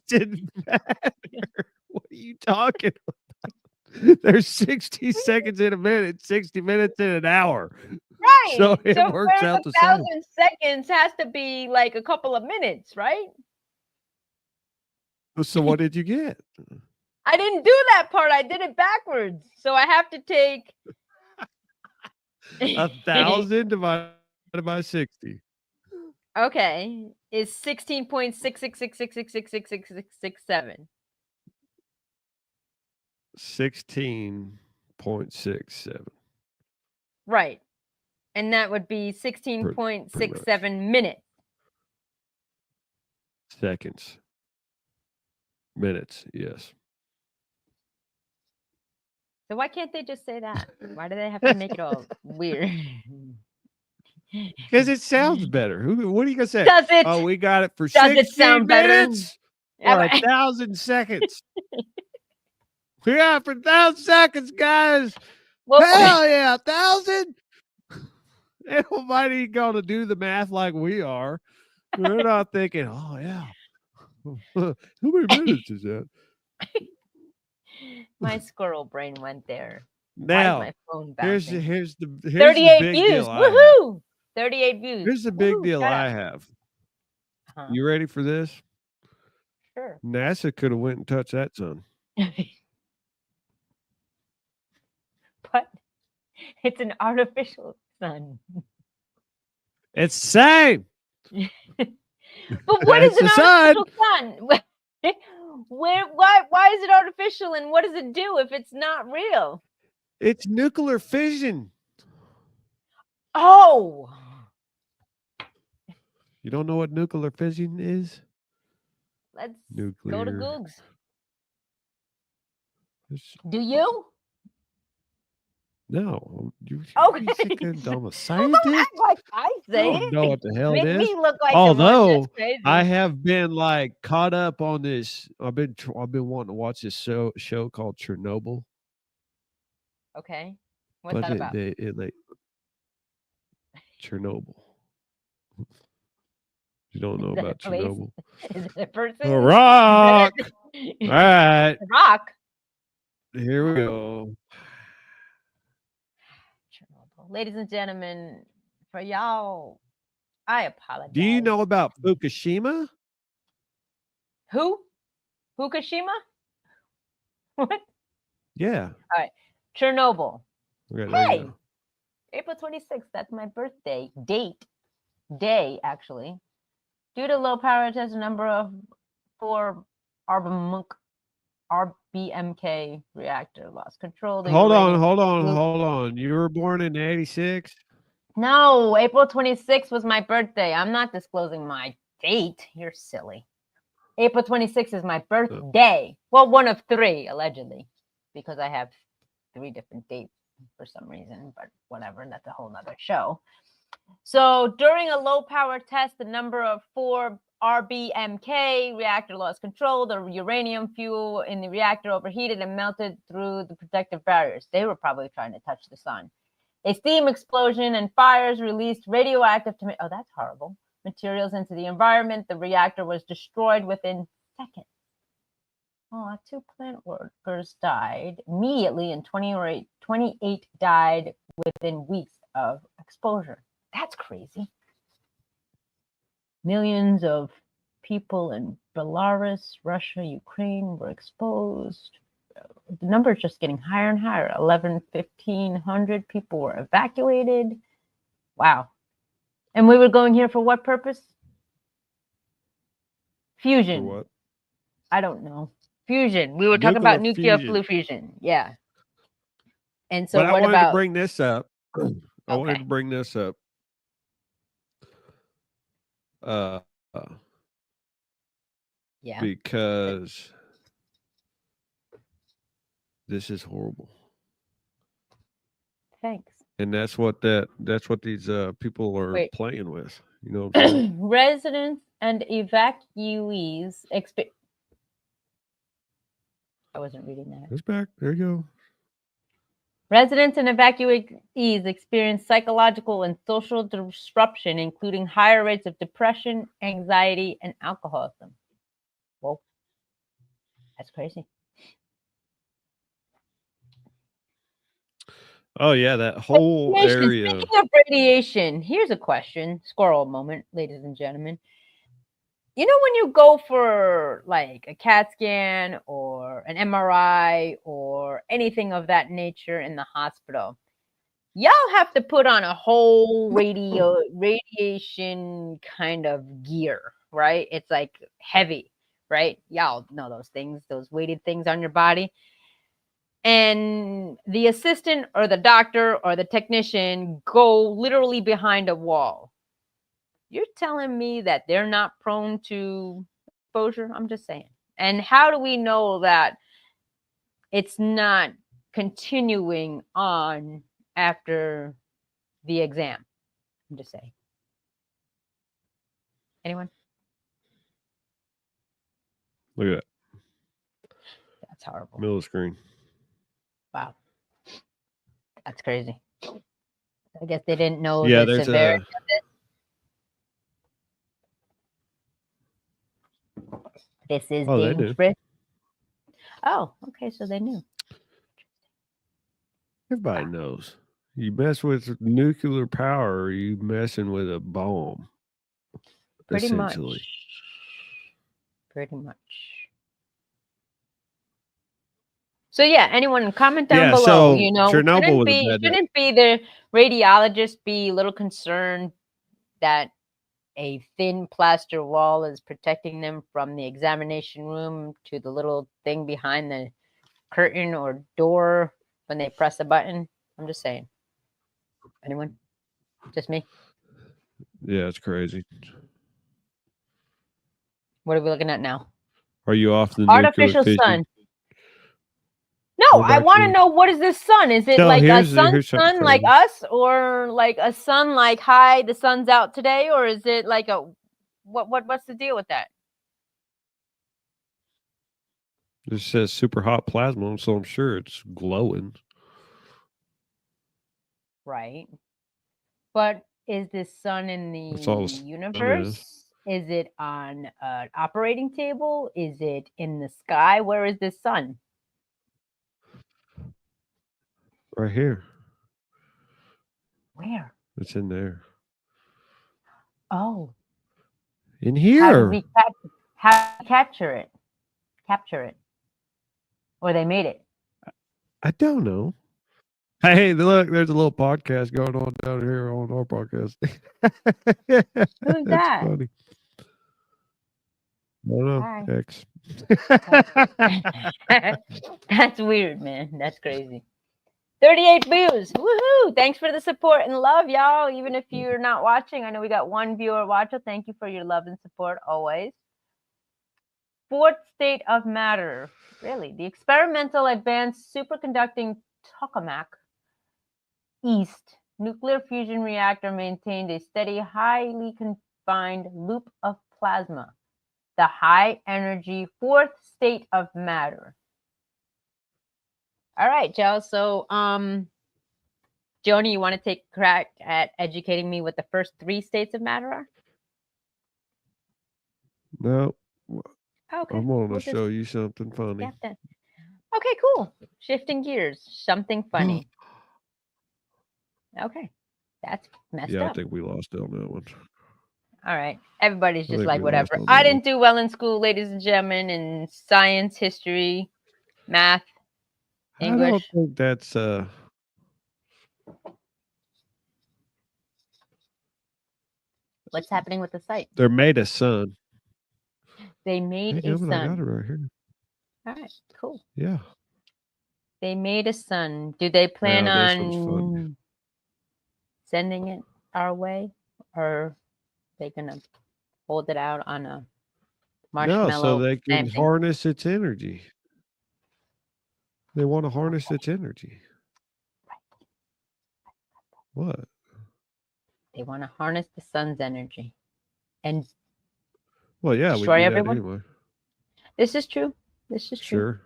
didn't matter. What are you talking about? There's 60 seconds in a minute, 60 minutes in an hour. Right. So it works out the same. 1,000 seconds has to be like a couple of minutes, right? So what did you get? I didn't do that part. I did it backwards. So I have to take 1,000 divided by 60. Okay, is 16.66666666667. 16.67. Right. And that would be 16.67 minutes. Seconds. Minutes, yes. So why can't they just say that? Why do they have to make it all weird? Because it sounds better. What are you gonna say? Does it? Oh, we got it for Does it 60 sound better? minutes or 1,000 seconds. We got it for 1,000 seconds, guys. Well, Hell yeah, 1,000. Nobody gonna do the math like we are. They're not thinking, oh yeah. How many minutes is that? my squirrel brain went there. Now, Why is my phone here's bouncing? the 38 big views. deal I have. Woohoo! 38 views. Here's the big Woohoo, deal shut I up. have. Huh. You ready for this? Sure. NASA could have went and touched that sun. But it's an artificial sun. It's the same. But what is It's an the sun. artificial sun? Why is it artificial and what does it do if it's not real? It's nuclear fission. Oh, You don't know what nuclear fission is? let's Nuclear. go to Googs. It's- Do you? No. You Okay. think I'm a Don't scientist? act like I I say don't it. know what the hell Make it is. me look like the one that's Although crazy. I have been like caught up on this. I've been wanting to watch this show called Chernobyl. Okay. What's that about? Like Chernobyl. You don't know Is that a about place? Chernobyl? Is it a person? A rock. Is All right, a rock. here we go. Chernobyl. Ladies and gentlemen, for y'all, I apologize. Do you know about Fukushima? Who? Fukushima? What? Yeah. Chernobyl. Okay, there you Hey, go. April 26th. That's my birthday day, actually. Due to low power test, a number of 4 RBMK reactor lost control. Hold on. You were born in 86? No, April 26th was my birthday. I'm not disclosing my date. You're silly. April 26th is my birthday. Well, one of 3, allegedly, because I have 3 different dates for some reason, but whatever. That's a whole nother show. So during a low power test, the number of 4 RBMK reactor lost control. The uranium fuel in the reactor overheated and melted through the protective barriers. They were probably trying to touch the sun. A steam explosion and fires released radioactive oh, that's horrible, materials into the environment. The reactor was destroyed within seconds. Oh, 2 plant workers died immediately, and 28 died within weeks of exposure. That's crazy. Millions of people in Belarus, Russia, Ukraine were exposed. The number is just getting higher and higher. 1,500 people were evacuated. Wow. And we were going here for what purpose? Fusion. For what? I don't know. Fusion. We were talking about nuclear fusion. Yeah. And so but what I wanted about to bring this up. I wanted Okay. to bring this up. Yeah. Because this is horrible. Thanks. And that's what these people are playing with. You know what I'm saying? Residents and evacuees I wasn't reading that. It's back. There you go. Residents and evacuees experience psychological and social disruption, including higher rates of depression, anxiety, and alcoholism. Whoa. That's crazy. Oh yeah, that whole area. Speaking of radiation, here's a question. Squirrel moment, ladies and gentlemen. you know, when you go for like a CAT scan or an MRI or anything of that nature in the hospital, y'all have to put on a whole radiation kind of gear, right? It's like heavy, right? Y'all know those things, those weighted things on your body. And the assistant or the doctor or the technician go literally behind a wall. You're telling me that they're not prone to exposure? I'm just saying. And how do we know that it's not continuing on after the exam? I'm just saying. Anyone? Look at that. That's horrible. Middle of the screen. Wow. That's crazy. I guess they didn't know Yeah, the there's severity a. of it. This is Oh, they knew. dangerous. Oh, okay. So they knew. Everybody knows. You mess with nuclear power, you messing with a bomb. Pretty much. Essentially. Pretty much. So yeah, anyone comment down Yeah, below. so You know, Chernobyl was a bad. shouldn't be the radiologist be a little concerned that a thin plaster wall is protecting them from the examination room to the little thing behind the curtain or door when they press a button? I'm just saying. Anyone? Just me? Yeah, it's crazy. What are we looking at now? Are you off the Artificial nuclear fission? sun. No, Go I back want to to- know, what is this sun? Is it So like a here's sun something like crazy. us, or like a sun like, hi, the sun's out today, or is it like a what's the deal with that? It says super hot plasma, so I'm sure it's glowing. Right. But is this sun in That's all the the sun universe? Is it on an operating table? Is it in the sky? Where is this sun? Right here. Where? It's in there. Oh, In how here. did we capture it? Capture it. Or they made it. I don't know. Hey, look, there's a little podcast going on down here on our podcast. Who's That's that? funny. I don't know. Hi. X. That's weird, man. That's crazy. 38 views. Woohoo! Thanks for the support and love, y'all. Even if you're not watching, I know we got one viewer watcher. Thank you for your love and support always. Fourth state of matter. Really? The experimental advanced superconducting tokamak East nuclear fusion reactor maintained a steady, highly confined loop of plasma. The high energy fourth state of matter. All right, Joe. So, Joni, you want to take a crack at educating me what the first three states of matter are? No, Okay. I'm going to we'll show you something funny. Get that. Okay, cool. Shifting gears. Something funny. Okay. That's messed Yeah, I up. think we lost on that one. All right. Everybody's I just think like, we whatever. lost on I that didn't do well in school, ladies and gentlemen, in science, history, math, I don't English. think that's What's happening with the site? They made a sun. They made Hey, a Gilman, I got it sun. right here. All right, cool. Yeah. They made a sun. Do they plan Now, this one's funny. on sending it our way, or are they gonna hold it out on a marshmallow? No, so they can planting? harness its energy. They want to harness its energy. What? They want to harness the sun's energy and Well, yeah, we destroy do everyone. that anyway. This is true. This is true. Sure.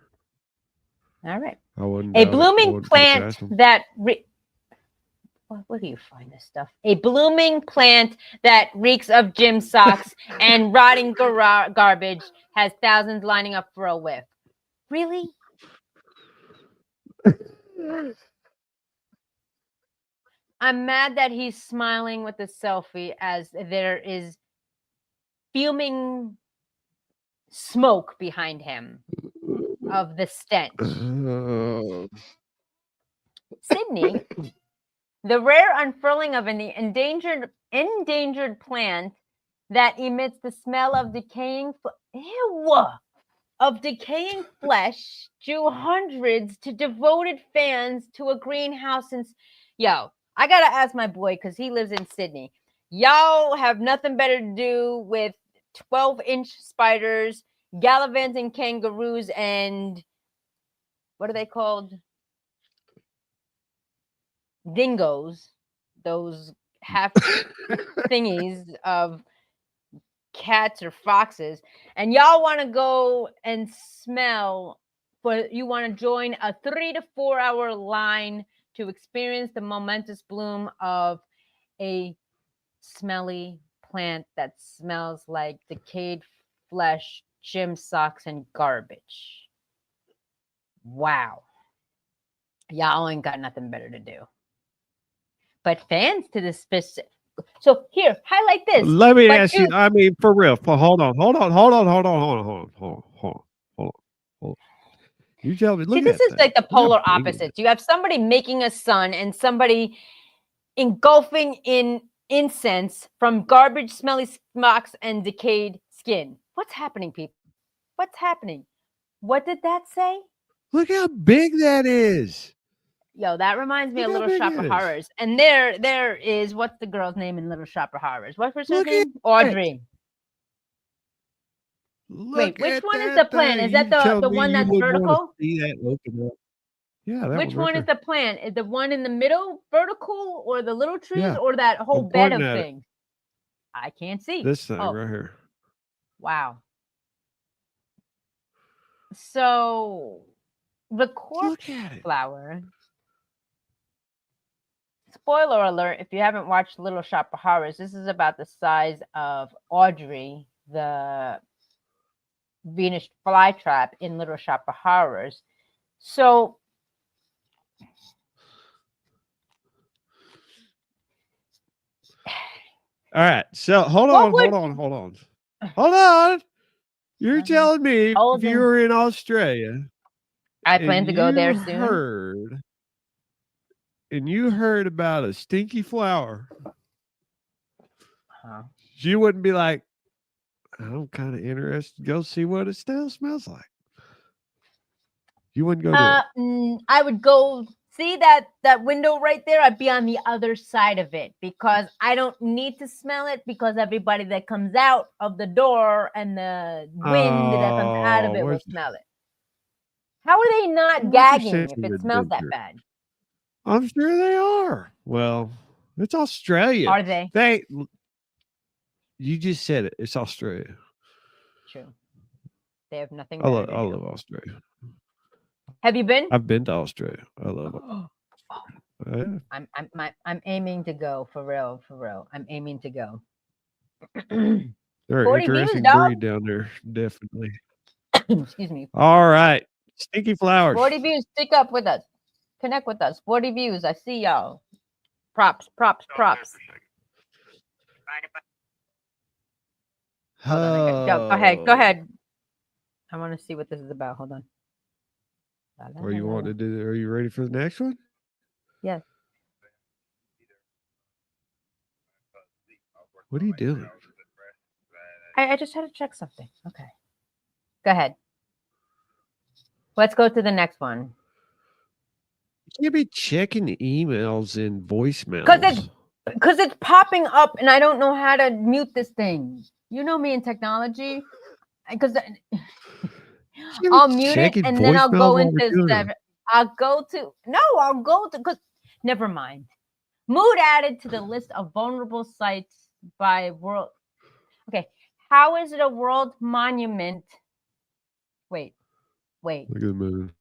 All right. I wouldn't. A doubt it. I blooming wouldn't put it plant past 'em. that where do you find this stuff? A blooming plant that reeks of gym socks and rotting garbage has thousands lining up for a whiff. Really? I'm mad that he's smiling with a selfie as there is fuming smoke behind him of the stench. Sydney, the rare unfurling of an endangered plant that emits the smell of decaying flesh drew hundreds to devoted fans to a greenhouse. Yo, I gotta ask my boy because he lives in Sydney. Y'all have nothing better to do with 12-inch spiders, gallivanting kangaroos, and what are they called? Dingoes. Those half thingies of cats or foxes, and y'all want to go and smell, you want to join a 3 to 4 hour line to experience the momentous bloom of a smelly plant that smells like decayed flesh, gym socks, and garbage. Wow. Y'all ain't got nothing better to do. But fans to this specific. So here, highlight this. Let me ask you. I mean, for real. Hold on. You tell me. Look, this is like the polar opposites. You have somebody making a sun and somebody engulfing in incense from garbage, smelly smocks, and decayed skin. What's happening, people? What's happening? What did that say? Look how big that is. Yo, that reminds me of Little Shop of Horrors. And there is, what's the girl's name in Little Shop of Horrors? What's her name? Audrey. Wait, which one is the plant? Is that the one that's vertical? See that open up. Yeah. Which one is the plant? Is the one in the middle vertical, or the little trees, or that whole bed of things? I can't see. This thing right here. Wow. So the corpse flower. Spoiler alert, if you haven't watched Little Shop of Horrors, this is about the size of Audrey, the Venus flytrap in Little Shop of Horrors. So all right. So hold on. You're telling me if you were in Australia, I plan to go there soon. You heard about a stinky flower, you wouldn't be like, I'm kind of interested to go see what it still smells like. You wouldn't go do it. I would go see that window right there. I'd be on the other side of it because I don't need to smell it, because everybody that comes out of the door and the wind that comes out of it will smell it. How are they not gagging if it smells that bad? I'm sure they are. Well, it's Australia. Are they? You just said it. It's Australia. True. They have nothing. I love Australia. Have you been? I've been to Australia. I love it. Yeah. I'm aiming to go for real. I'm aiming to go. They're an interesting breed down there, definitely. Excuse me. All right, stinky flowers. 40 views. Stick up with us. Connect with us. 40 views. I see y'all. Props. Go ahead. I want to see what this is about. Hold on. Are you ready for the next one? Yes. What are you doing? I just had to check something. Okay. Go ahead. Let's go to the next one. You can't be checking emails and voicemails. Because it's popping up and I don't know how to mute this thing. You know me in technology. Because I'll mute it and then I'll go into 7. I'll go to because never mind. Mood added to the list of vulnerable sites by world. Okay. How is it a world monument? Wait. Look at the moon.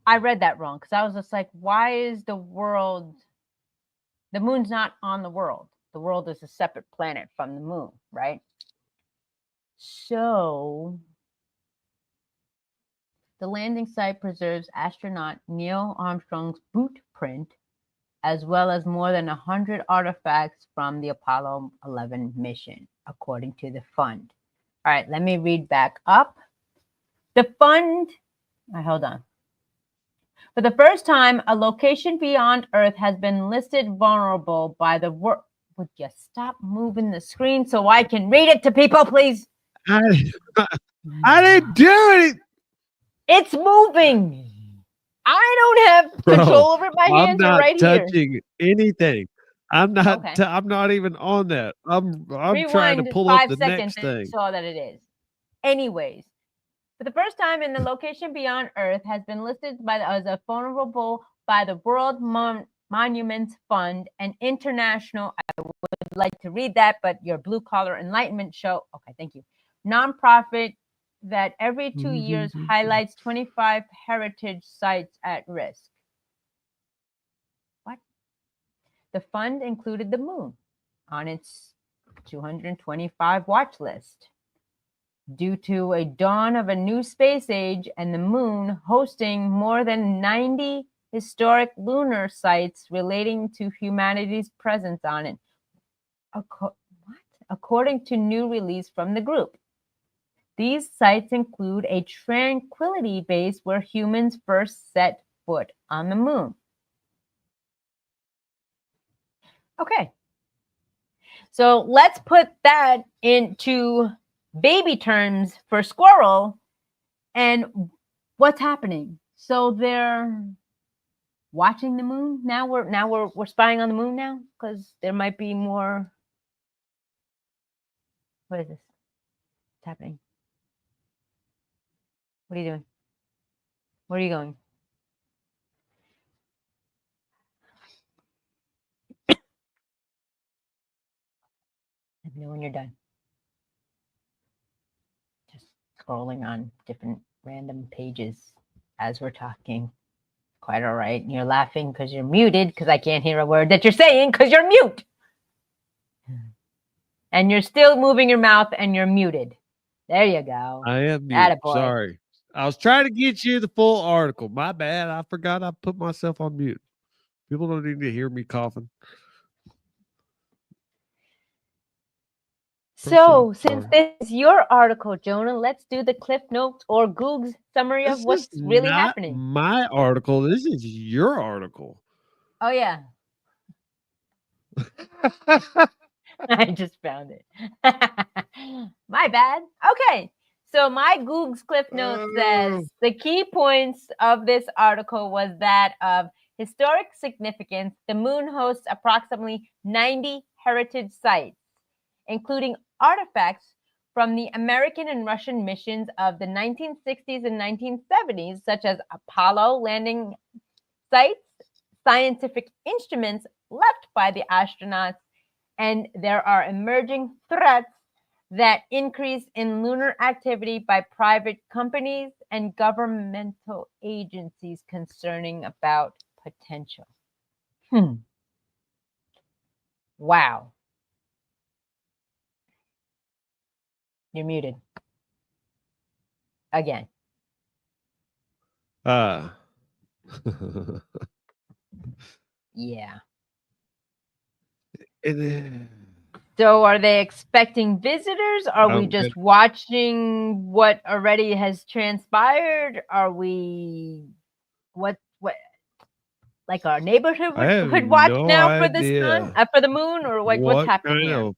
I read that wrong because I was just like, why is the moon's not on the world. The world is a separate planet from the moon, right? So the landing site preserves astronaut Neil Armstrong's boot print as well as more than 100 artifacts from the Apollo 11 mission, according to the fund. All right, let me read back up. The fund, hold on. For the first time, a location beyond Earth has been listed vulnerable by the world. Would you stop moving the screen so I can read it to people, please? I didn't do it. It's moving. I don't have Bro, control over it. My I'm hands are not right here. touching anything. I'm not. Okay. I'm not even on that. I'm trying to Rewind pull up 5 the seconds next and thing. saw that it is. Anyways, for the first time in the location beyond Earth has been listed as a vulnerable by the World Monuments Fund, an international, I would like to read that, but your Blue Collar Enlightenment Show, okay, thank you, nonprofit that every 2 years highlights 25 heritage sites at risk. What? The fund included the moon on its 225 watch list. Due to a dawn of a new space age and the moon hosting more than 90 historic lunar sites relating to humanity's presence on it. According to new release from the group. These sites include a tranquility base where humans first set foot on the moon. Okay. So let's put that into baby terms for squirrel and what's happening. So they're watching the moon. Now we're spying on the moon now because there might be more. What is this? What's happening? What are you doing? Where are you going? Let me know when you're done. Just scrolling on different random pages as we're talking. Quite all right. You're laughing because you're muted because I can't hear a word that you're saying because you're mute. And you're still moving your mouth and you're muted. There you go. I am mute. Attaboy. Sorry. I was trying to get you the full article. My bad. I forgot I put myself on mute. People don't need to hear me coughing. So, since this is your article, Jonah, let's do the Cliff Notes or Goog's summary of what's really happening. My article. This is your article. Oh, yeah. I just found it. My bad. Okay. So my Goog's Cliff Notes says the key points of this article was that of historic significance, the moon hosts approximately 90 heritage sites, including artifacts from the American and Russian missions of the 1960s and 1970s, such as Apollo landing sites, scientific instruments left by the astronauts, and there are emerging threats that increase in lunar activity by private companies and governmental agencies concerning about potential. Wow. You're muted. Again. Yeah. So are they expecting visitors? Are we just watching what already has transpired? Are we what like our neighborhood would watch now for the sun, for the moon, or like what's happening here?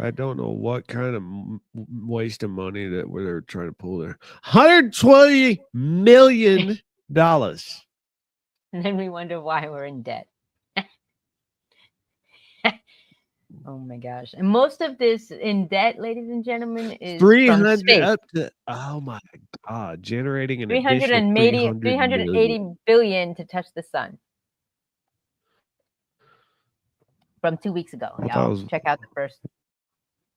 I don't know what kind of waste of money that they're trying to pull there. $120 million. And then we wonder why we're in debt. Oh my gosh. And most of this in debt, ladies and gentlemen, is 300 up to, oh my God, generating an 380 billion to touch the sun. From 2 weeks ago. Y'all check out the first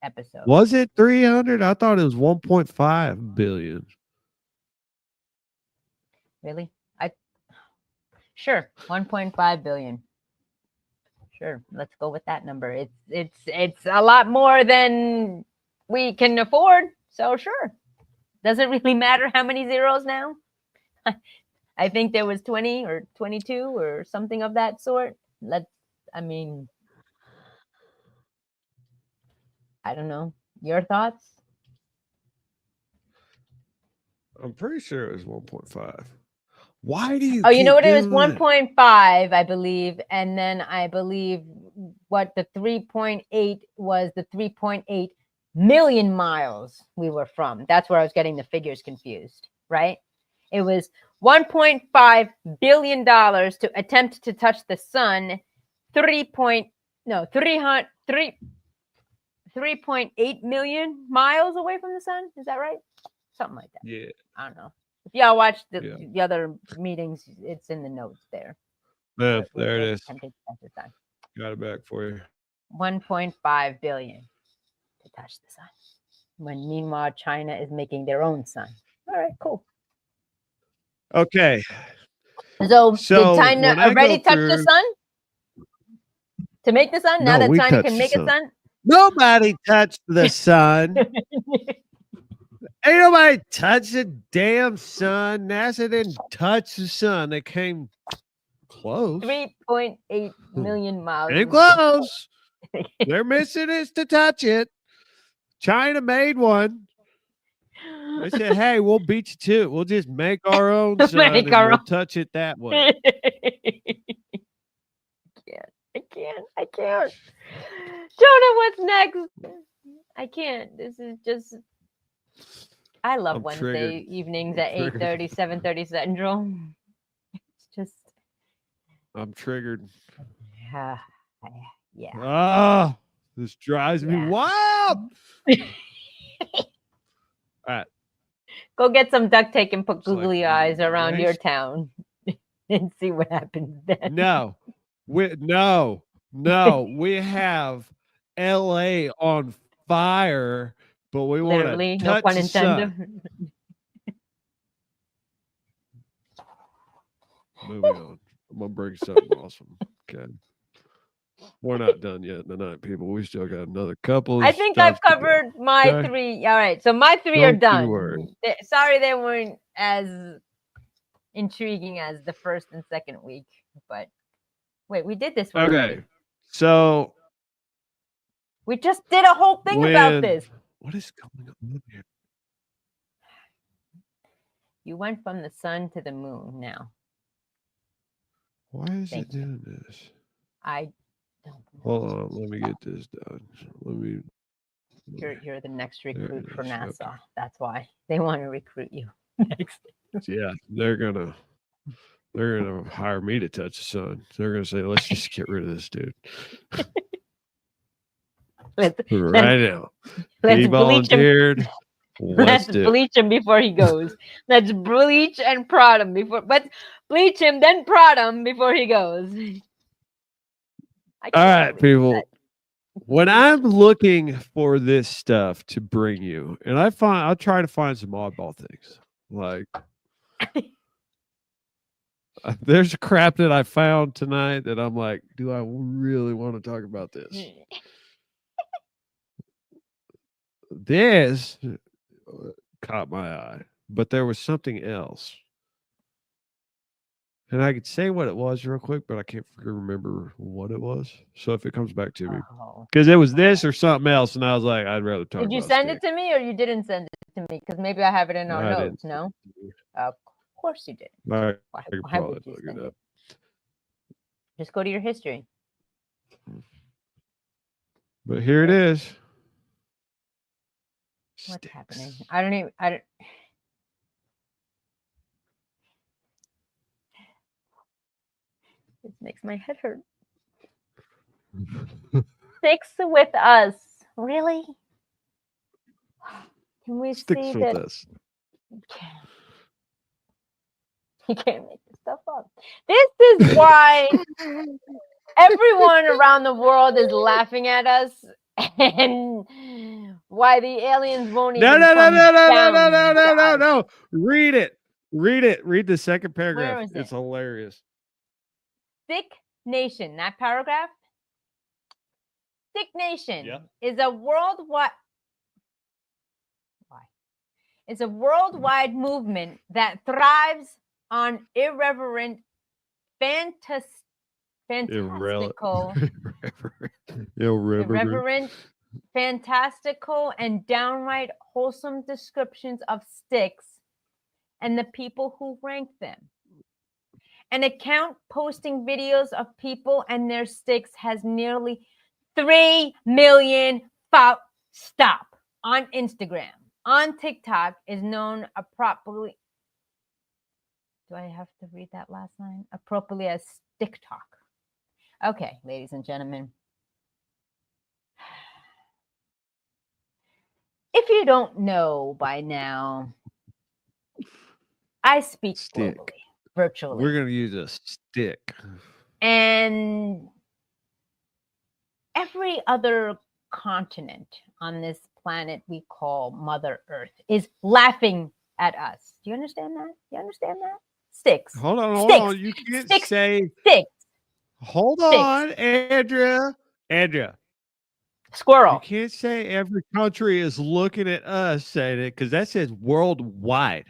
episode. Was it 300? I thought it was 1.5 billion. Really? Sure, 1.5 billion. Sure, let's go with that number. It's a lot more than we can afford. So sure, doesn't really matter how many zeros now. I think there was 20 or 22 or something of that sort. I don't know. Your thoughts? I'm pretty sure it was 1.5. Why do you? Oh, you know what? It was doing 1.5, I believe, and then I believe what the 3.8 was the 3.8 million miles we were from. That's where I was getting the figures confused, right? It was $1.5 billion to attempt to touch the sun. 3.8 million miles away from the sun. Is that right? Something like that. Yeah. I don't know. If y'all watch the other meetings, it's in the notes there. Man, there it is. Attempted to touch the sun. Got it back for you. 1.5 billion to touch the sun. When meanwhile China is making their own sun. All right, cool. Okay. So did when China I already go touch the through- sun? To make the sun? Now No, that we China touched can the make a sun. sun? Nobody touched the sun. Ain't nobody touched the damn sun. NASA didn't touch the sun. They came close. 3.8 million miles. Came close. Their mission is to touch it. China made one. They said, "Hey, we'll beat you to it. We'll just make our own sun and we'll touch it that way." I can't. Jonah, what's next? I can't. This is just. I love I'm Wednesday triggered. evenings at 8:30, 7:30 Central. It's just. I'm triggered. Yeah. Ah, this drives me wild. All right. Go get some duct tape and put It's like, googly eyes around your nice. town and see what happens then. No, we have LA on fire, but we want Literally, to no touch pun the intended. sun. Moving on. I'm gonna bring something awesome. Okay. We're not done yet tonight, people. We still got another couple of I think I've stuff to go. covered my Okay. 3. All right, so my 3 are Don't you done. worry. Sorry they weren't as intriguing as the first and second week, but wait, we did this one Okay. already. So We just did a whole thing about this. What is going on here? You went from the sun to the moon now. Why is it doing this? I don't know. Hold on, let me get this done. You're the next recruit for is. NASA. Okay. That's why they want to recruit you next. Yeah, they're gonna hire me to touch the sun. They're gonna say, "Let's just get rid of this dude right now." He volunteered. Let's bleach him before he goes. Let's bleach and prod him before. Let's bleach him, then prod him before he goes. All right, people. When I'm looking for this stuff to bring you, and I'll try to find some oddball things. Like there's crap that I found tonight that I'm like, do I really want to talk about this? This caught my eye, but there was something else. And I could say what it was real quick, but I can't remember what it was. So if it comes back to me, because it was this or something else, and I was like, I'd rather talk about it. Did you send it to me or you didn't send it to me? Because maybe I have it in our notes, no? Of course you did. Why would you send it? Just go to your history. But here it is. What's happening? I don't. This makes my head hurt. Sticks with us. Really? Can we Sticks see with that? us. You can't make this stuff up. This is why everyone around the world is laughing at us, and why the aliens won't even No. Read it. Read the second paragraph. Where is It's hilarious. Sick Nation, that paragraph. Sick Nation is a worldwide. It's a worldwide movement that thrives on irreverent, fantastical, irreverent, fantastical, and downright wholesome descriptions of sticks and the people who rank them. An account posting videos of people and their sticks has nearly 3 million stop on Instagram. On TikTok is known appropriately. Do I have to read that last line? Appropriately as stick talk. Okay, ladies and gentlemen. If you don't know by now, I speak Stick. globally, virtually. We're going to use a stick. And every other continent on this planet we call Mother Earth is laughing at us. Do you understand that? You understand that? Sticks. Hold on. You can't say. Sticks. Hold on, Andrea. Squirrel. You can't say every country is looking at us saying it because that says worldwide.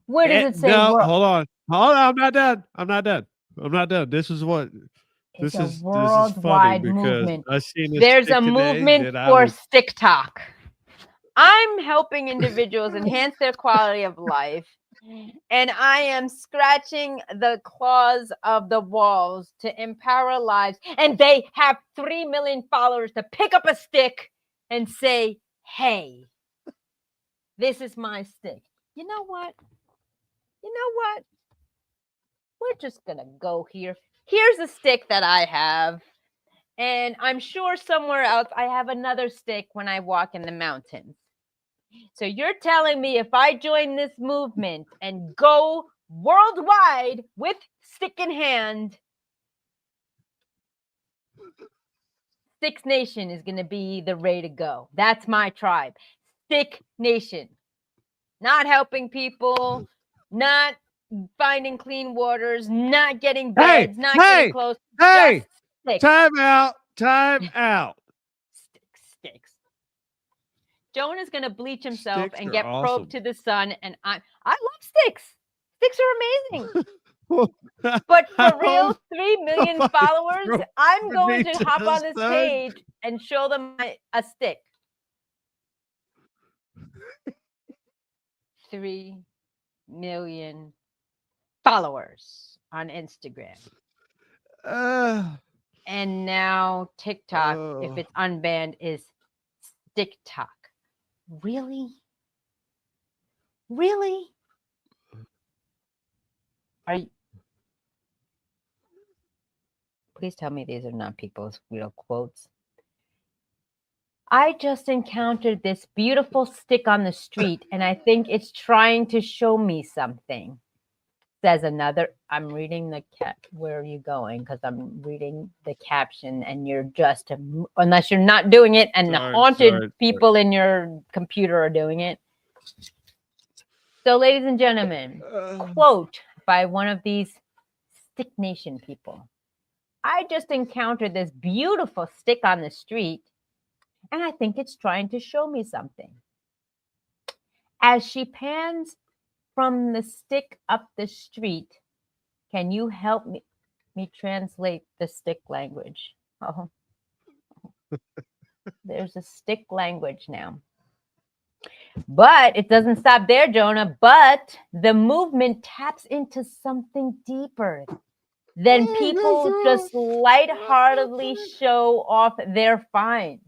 Where does it say? No, hold on. I'm not done. This is what. It's This is worldwide funny because movement. I seen this There's stick a today movement that for stick talk. I'm helping individuals enhance their quality of life, and I am scratching the claws of the walls to empower lives. And they have 3 million followers to pick up a stick and say, "Hey, this is my stick." You know what? We're just gonna go here. Here's a stick that I have. And I'm sure somewhere else I have another stick when I walk in the mountains. So you're telling me if I join this movement and go worldwide with stick in hand, Sticks Nation is going to be the way to go. That's my tribe. Stick Nation. Not helping people, not finding clean waters, not getting beds, not getting clothes. Hey, just time out. Sticks. Jonah's gonna bleach himself Sticks and are get awesome. probed to the sun, and I love sticks. Sticks are amazing. But for real, 3 million followers, I'm going to hop on this page and show them a stick. 3 million followers on Instagram. And now TikTok, if it's unbanned, is TikTok. Really? Are you? Please tell me these are not people's real quotes. I just encountered this beautiful stick on the street, and I think it's trying to show me something. Says another. I'm reading the where are you going? Because I'm reading the caption, and you're just unless you're not doing it, and the haunted people in your computer are doing it. So, ladies and gentlemen, quote by one of these Stick Nation people. I just encountered this beautiful stick on the street, and I think it's trying to show me something. As she pans from the stick up the street, can you help me translate the stick language? Oh, there's a stick language now. But it doesn't stop there, Jonah. But the movement taps into something deeper than people just lightheartedly show off their finds.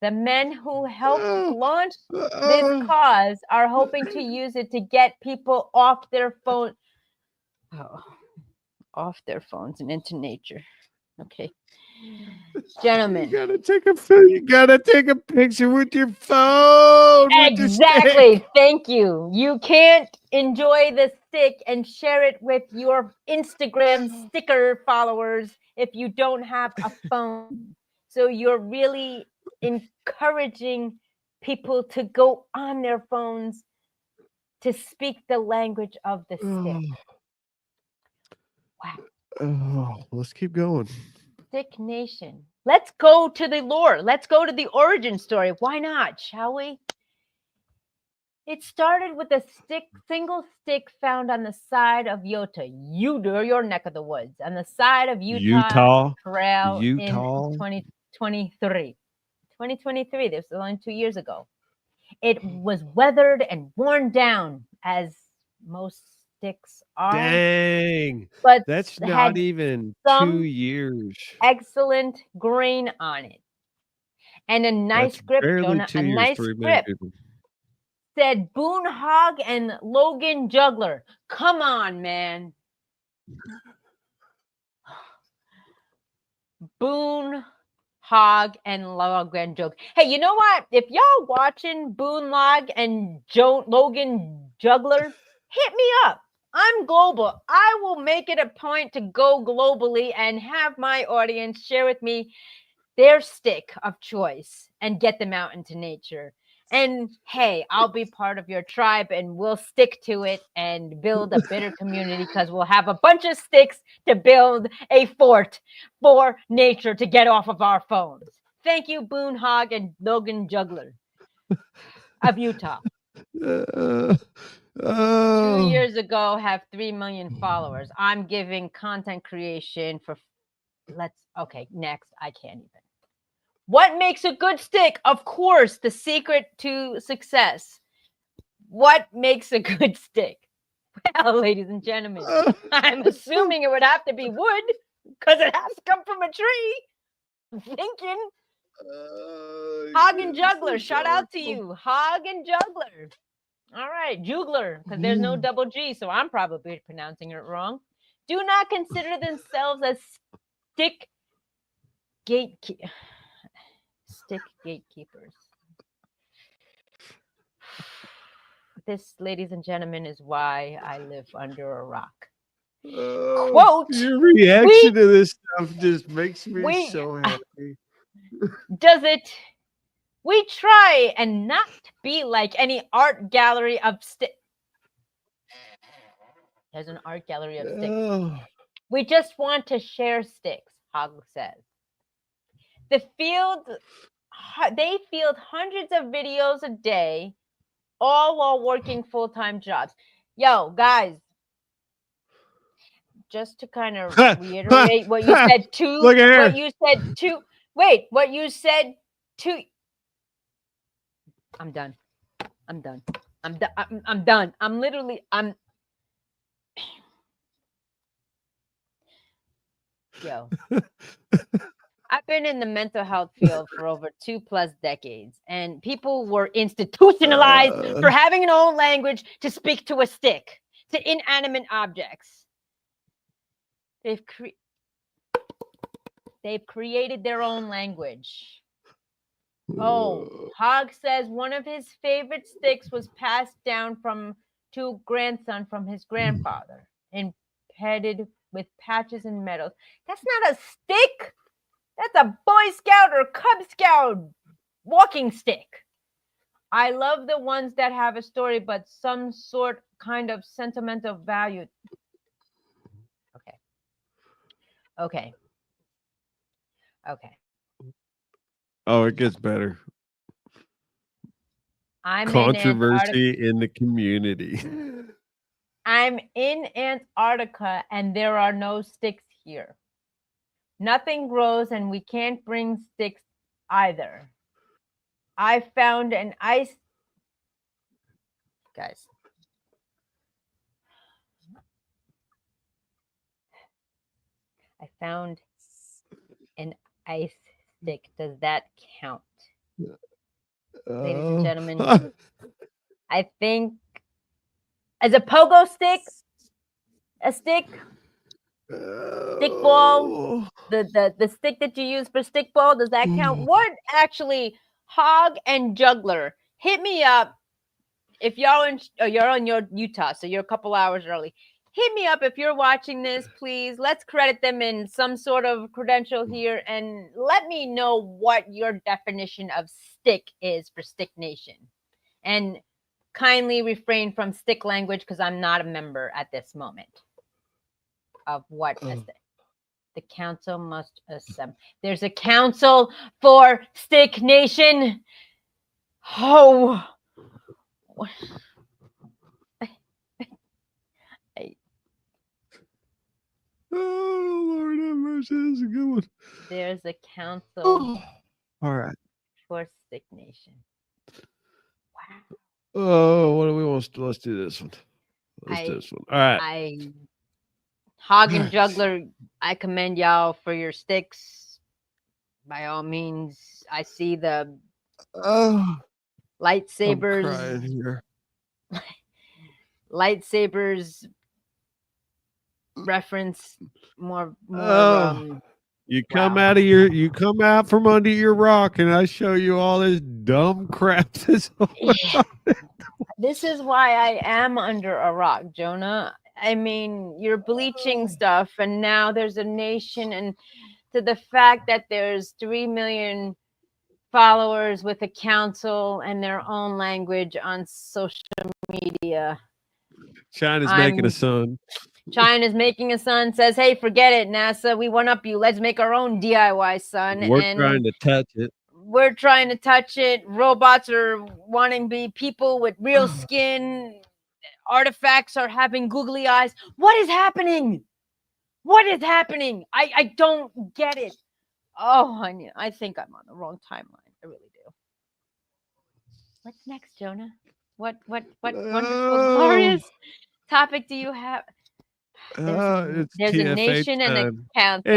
The men who helped launch this cause are hoping to use it to get people off their phone, off their phones and into nature. Okay, gentlemen, you gotta take a picture with your phone. Exactly. Thank you. You can't enjoy the stick and share it with your Instagram sticker followers if you don't have a phone. So you're really encouraging people to go on their phones to speak the language of the stick. Wow. Let's keep going. Stick Nation. Let's go to the lore. Let's go to the origin story. Why not, shall we? It started with a single stick found on the side of Utah, your neck of the woods, on the side of Utah Trail in 2023. 2023, this was only 2 years ago. It was weathered and worn down, as most sticks are. Dang. But that's had not even 2 some years. excellent grain on it. And a nice That's grip, barely Jonah. 2 A years nice for many grip. people. Said Boone Hogg and Logan Juggler. Come on, man. Boone Hogg and Logan Juggler. Hey, you know what? If y'all watching Boone Hogg and Logan Juggler, hit me up. I'm global. I will make it a point to go globally and have my audience share with me their stick of choice and get them out into nature. And hey, I'll be part of your tribe and we'll stick to it and build a better community because we'll have a bunch of sticks to build a fort for nature to get off of our phones. Thank you, Boone Hogg and Logan Juggler of Utah. 2 years ago, have 3 million followers. I'm giving content creation for okay, next. I can't even. What makes a good stick? Of course, the secret to success. What makes a good stick? Well, ladies and gentlemen, I'm assuming it would have to be wood because it has to come from a tree. I'm thinking. Hogg and Juggler, shout out to you. Hogg and Juggler. All right, Jugler, because there's no double G, so I'm probably pronouncing it wrong. Do not consider themselves as stick gatekeepers. This, ladies and gentlemen, is why I live under a rock. Quote, your reaction to this stuff just makes me so happy. Does it? We try and not be like any art gallery of stick. There's an art gallery of sticks. We just want to share sticks, Hogg says. They field hundreds of videos a day, all while working full-time jobs. Yo, guys, just to kind of reiterate what you said what you said to I'm done. I'm literally yo. I've been in the mental health field for over 2+ decades, and people were institutionalized for having an own language to speak to a stick, to inanimate objects. They've created their own language. Oh, Hogg says one of his favorite sticks was passed down to a grandson from his grandfather and petted with patches and medals. That's not a stick. That's a Boy Scout or Cub Scout walking stick. I love the ones that have a story, but some sort kind of sentimental value. Okay. Oh, it gets better. Controversy in the community. I'm in Antarctica and there are no sticks here. Nothing grows and we can't bring sticks either. I found an ice. Guys. I found an ice stick. Does that count? Ladies and gentlemen, I think as a pogo stick, a stick ball, the stick that you use for stick ball, does that count? What actually, Hogg and Juggler, hit me up if you're on your Utah, so you're a couple hours early. Hit me up if you're watching this, please. Let's credit them in some sort of credential here and let me know what your definition of stick is for Stick Nation. And kindly refrain from stick language because I'm not a member at this moment of what a stick. The council must assemble. There's a council for Stick Nation. Oh, What? Oh, Lord have mercy. This is a good one. There's a council Oh. All right. for Stick Nation. Wow. Oh, what do we want to? Let's do this one. Let's do this one. All right. Hog and Juggler, I commend y'all for your sticks. By all means, I see the lightsabers. I'm crying here. Lightsabers reference more you come out from under your rock and I show you all this dumb crap. This is why I am under a rock, Jonah. I mean, you're bleaching stuff and now there's a nation, and to the fact that there's 3 million followers with a council and their own language on social media. China's making a sun. China's making a sun, says, hey, forget it, NASA. We one up you. Let's make our own DIY sun. We're trying to touch it. We're trying to touch it. Robots are wanting to be people with real skin. Artifacts are having googly eyes. What is happening? What is happening? I don't get it. Oh, I think I'm on the wrong timeline. I really do. What's next, Jonah? What wonderful, glorious topic do you have? There's a nation and a council.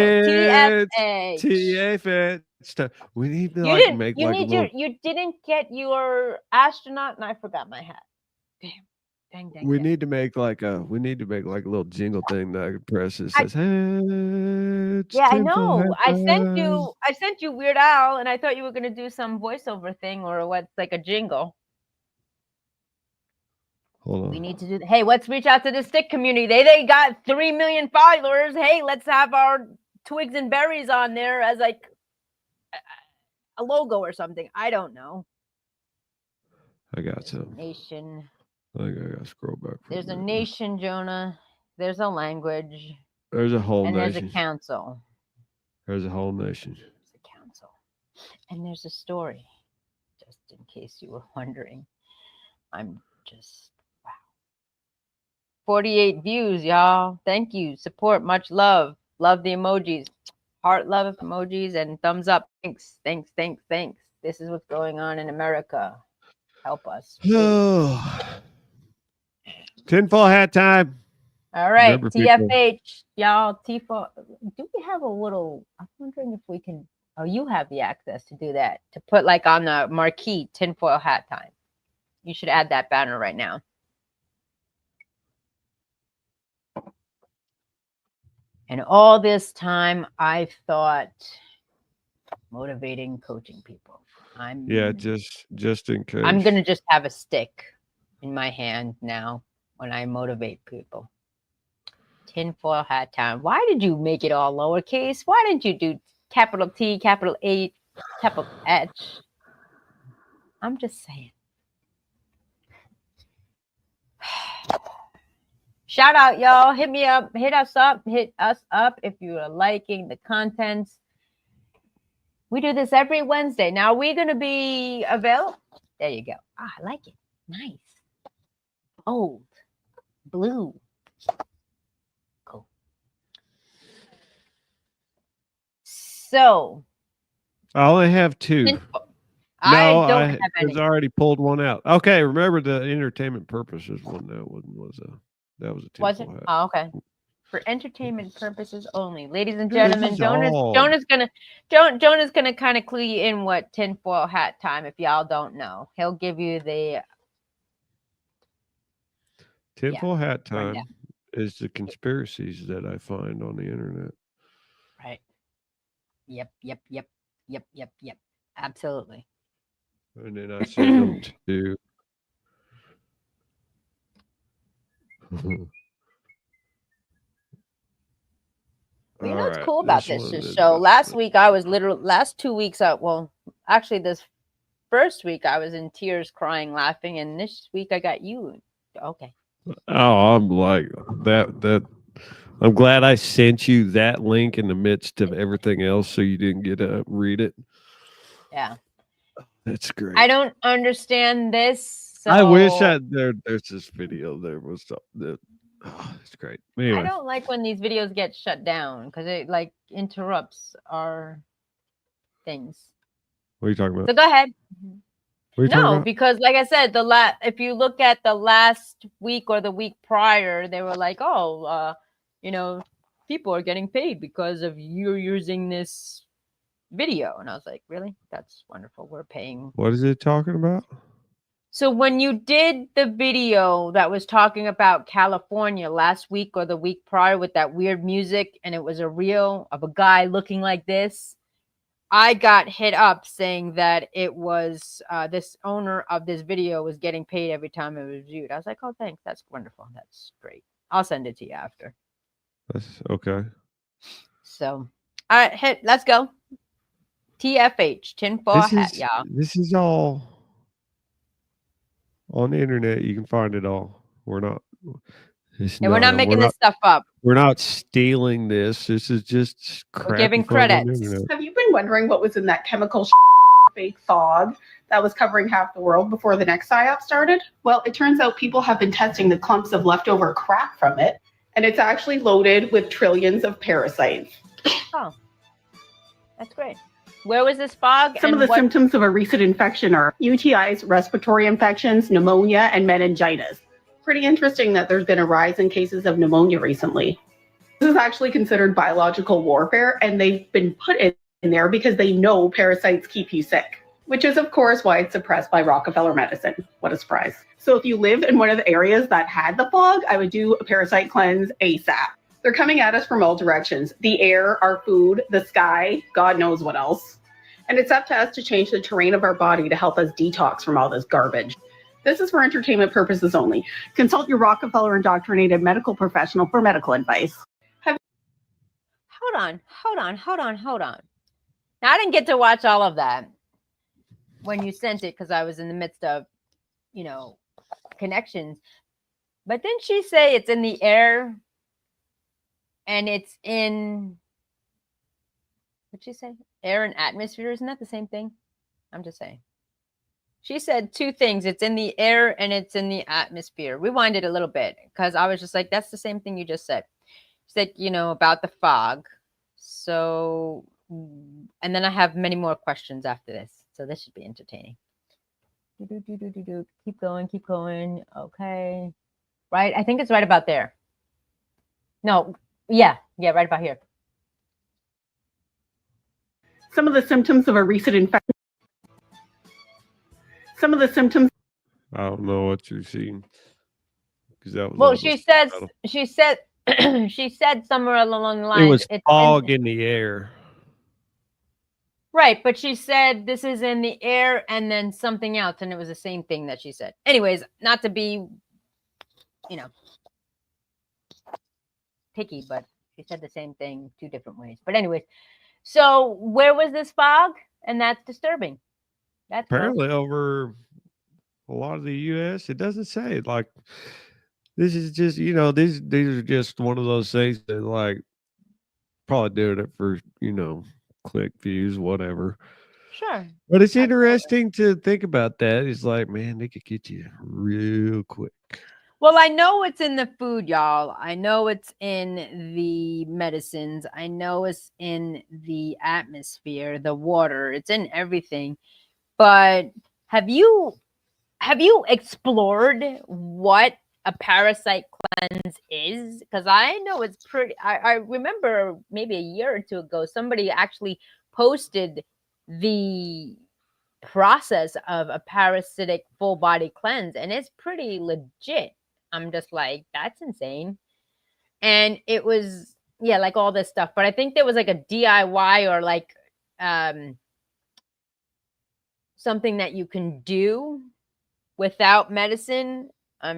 TFH. We need to you didn't get your astronaut, and I forgot my hat. Dang. We need to make like a little jingle thing that I could press. It says, "Hey." Yeah, I know. I sent you Weird Al, and I thought you were gonna do some voiceover thing or what's like a jingle. Hold on. We need to do. Hey, let's reach out to the stick community. They got 3 million followers. Hey, let's have our twigs and berries on there as like a logo or something. I don't know. I got some nation. I gotta scroll back. There's a nation, Jonah. There's a language. There's a whole nation. And there's a council. There's a whole nation. There's a council. And there's a story. Just in case you were wondering. I'm just 48 views, y'all. Thank you. Support. Much love. Love the emojis. Heart love emojis and thumbs up. Thanks. This is what's going on in America. Help us. Tinfoil hat time. All right. Remember, TFH, y'all. Tinfoil. Do we have a little? I'm wondering if we can. Oh, you have the access to do that. To put like on the marquee, tinfoil hat time. You should add that banner right now. And all this time, I've thought motivating, coaching people. Just in case. I'm gonna just have a stick in my hand now when I motivate people. Tinfoil hat time. Why did you make it all lowercase? Why didn't you do capital T, capital H, capital H? I'm just saying. Shout out, y'all. Hit me up. Hit us up if you are liking the contents. We do this every Wednesday. Now, are we going to be available? There you go. I like it. Nice. Bold. Blue. Cool. So. I only have two. I don't have any. I already pulled one out. Okay, remember the entertainment purposes one. That was a tinfoil hat. Oh, okay. For entertainment purposes only, ladies and gentlemen. Jonah's gonna kind of clue you in what tinfoil hat time. If y'all don't know, he'll give you the tinfoil hat time is the conspiracies that I find on the internet. Right. Yep. Absolutely. And then I send them to. You know what's cool about this show? Last 2 weeks out. Well, actually, this first week I was in tears, crying, laughing, and this week I got you. Okay. Oh, I'm like that. I'm glad I sent you that link in the midst of everything else, so you didn't get to read it. Yeah. That's great. I don't understand this So I wish that there's this video. There was it's great. Anyway, I don't like when these videos get shut down because it like interrupts our things. what are you talking about? So go ahead. What are you talking No, about? because like I said, if you look at the last week or the week prior, they were like, oh, people are getting paid because of you using this video. And I was like, really? That's wonderful. We're paying. What is it talking about? So when you did the video that was talking about California last week or the week prior with that weird music, and it was a reel of a guy looking like this, I got hit up saying that it was this owner of this video was getting paid every time it was viewed. I was like, oh, thanks. That's wonderful. That's great. I'll send it to you after. That's okay. So, all right, let's go. TFH, tinfoil hat, y'all. This is all on the internet. You can find it all. We're not Making this stuff up. We're not stealing this. This is just We're giving crap on the credits. internet. Have you been wondering what was in that chemical fake fog that was covering half the world before the next PSYOP started? Well, it turns out people have been testing the clumps of leftover crap from it, and it's actually loaded with trillions of parasites. Oh, that's great. Where was this fog? Some of the symptoms of a recent infection are UTIs, respiratory infections, pneumonia, and meningitis. Pretty interesting that there's been a rise in cases of pneumonia recently. This is actually considered biological warfare, and they've been put in there because they know parasites keep you sick, which is, of course, why it's suppressed by Rockefeller medicine. What a surprise. So if you live in one of the areas that had the fog, I would do a parasite cleanse ASAP. They're coming at us from all directions. The air, our food, the sky, God knows what else. And it's up to us to change the terrain of our body to help us detox from all this garbage. This is for entertainment purposes only. Consult your Rockefeller indoctrinated medical professional for medical advice. Hold on. Now, I didn't get to watch all of that when you sent it because I was in the midst of, connections. But didn't she say it's in the air and it's in, what'd she say? Air and atmosphere? Isn't that the same thing? I'm just saying. She said two things. It's in the air and it's in the atmosphere. Rewind it a little bit because I was just like, that's the same thing you just said. She said, about the fog. So, and then I have many more questions after this. So this should be entertaining. Keep going. Okay. Right. I think it's right about there. No. Yeah, right about here. Some of the symptoms of a recent infection. Some of the symptoms. I don't know what you're seeing. That was well, she said she said somewhere along the line. It was fog in the air. Right, but she said this is in the air and then something else, and it was the same thing that she said. Anyways, not to be, picky, but she said the same thing two different ways. But anyways, so where was this fog? And that's disturbing. That's apparently over a lot of the U.S. It doesn't say like this is just these are just one of those things that like probably doing it for click views, whatever. Sure. But it's interesting to think about that. It's like, man, they could get you real quick. Well, I know it's in the food, y'all. I know it's in the medicines. I know it's in the atmosphere, the water. It's in everything. But have you explored what a parasite cleanse is? Because I know it's pretty. I remember maybe a year or two ago, somebody actually posted the process of a parasitic full body cleanse, and it's pretty legit. I'm just like, that's insane. And it was, like all this stuff. But I think there was like a DIY or like something that you can do without medicine. Look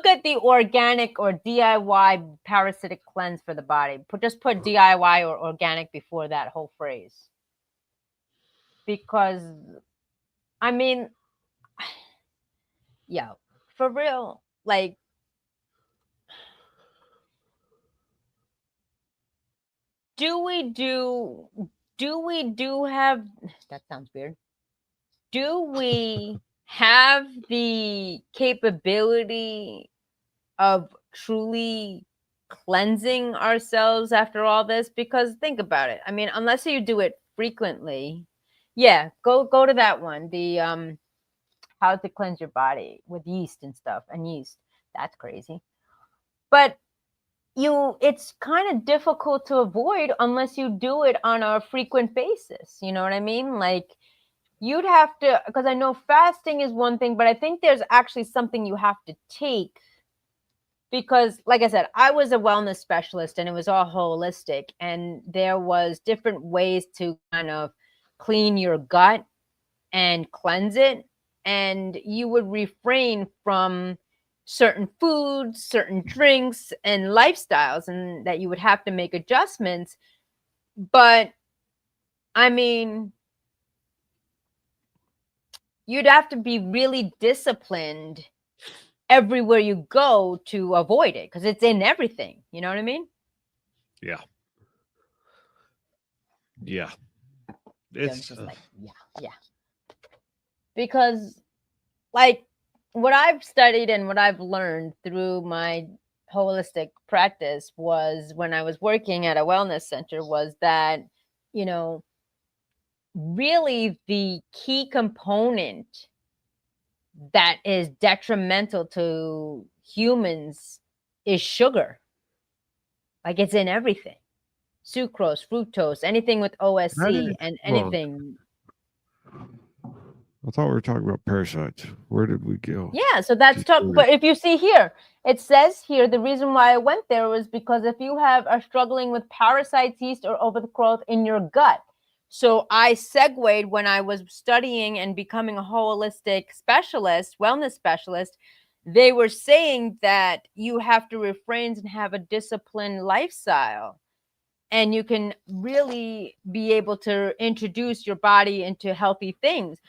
at the organic or DIY parasitic cleanse for the body. Just put DIY or organic before that whole phrase. Because, I mean, for real, like, do we have, that sounds weird. Do we have the capability of truly cleansing ourselves after all this? Because think about it. I mean, unless you do it frequently, yeah, go to that one. The how to cleanse your body with yeast and stuff, and yeast. That's crazy. But it's kind of difficult to avoid unless you do it on a frequent basis. You know what I mean? Like, you'd have to, because I know fasting is one thing, but I think there's actually something you have to take, because like I said, I was a wellness specialist and it was all holistic, and there was different ways to kind of clean your gut and cleanse it, and you would refrain from certain foods, certain drinks, and lifestyles, and that you would have to make adjustments. But I mean, you'd have to be really disciplined everywhere you go to avoid it, because it's in everything. You know what I mean? Yeah. Yeah. It's It's just like, yeah. Because like what I've studied and what I've learned through my holistic practice was, when I was working at a wellness center, was that, really the key component that is detrimental to humans is sugar. Like, it's in everything. Sucrose, fructose, anything with OSC, and anything. I thought we were talking about parasites. Where did we go? Yeah, so that's but if you see here, it says here, the reason why I went there was because if you are struggling with parasites, yeast, or overgrowth in your gut. So I segued when I was studying and becoming a holistic specialist, wellness specialist. They were saying that you have to refrain and have a disciplined lifestyle, and you can really be able to introduce your body into healthy things.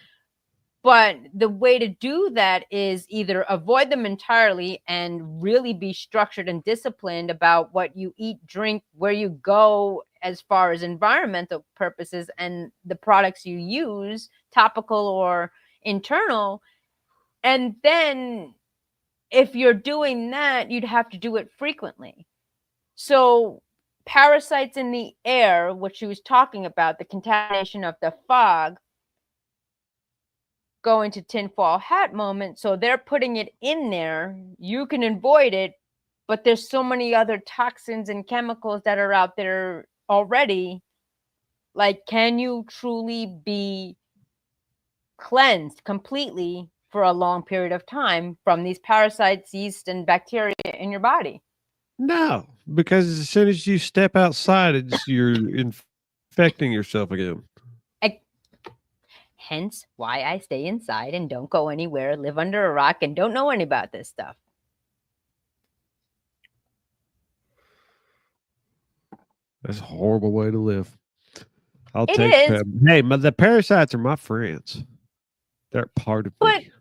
But the way to do that is either avoid them entirely and really be structured and disciplined about what you eat, drink, where you go as far as environmental purposes, and the products you use, topical or internal. And then if you're doing that, you'd have to do it frequently. So parasites in the air, which she was talking about, the contamination of the fog, going to tinfoil hat moment. So they're putting it in there. You can avoid it, but there's so many other toxins and chemicals that are out there already. Like, can you truly be cleansed completely for a long period of time from these parasites, yeast, and bacteria in your body? No, because as soon as you step outside, you're infecting yourself again. Hence why I stay inside and don't go anywhere, live under a rock, and don't know any about this stuff. That's a horrible way to live. I'll It take is. Hey, the parasites are my friends. They're part of me.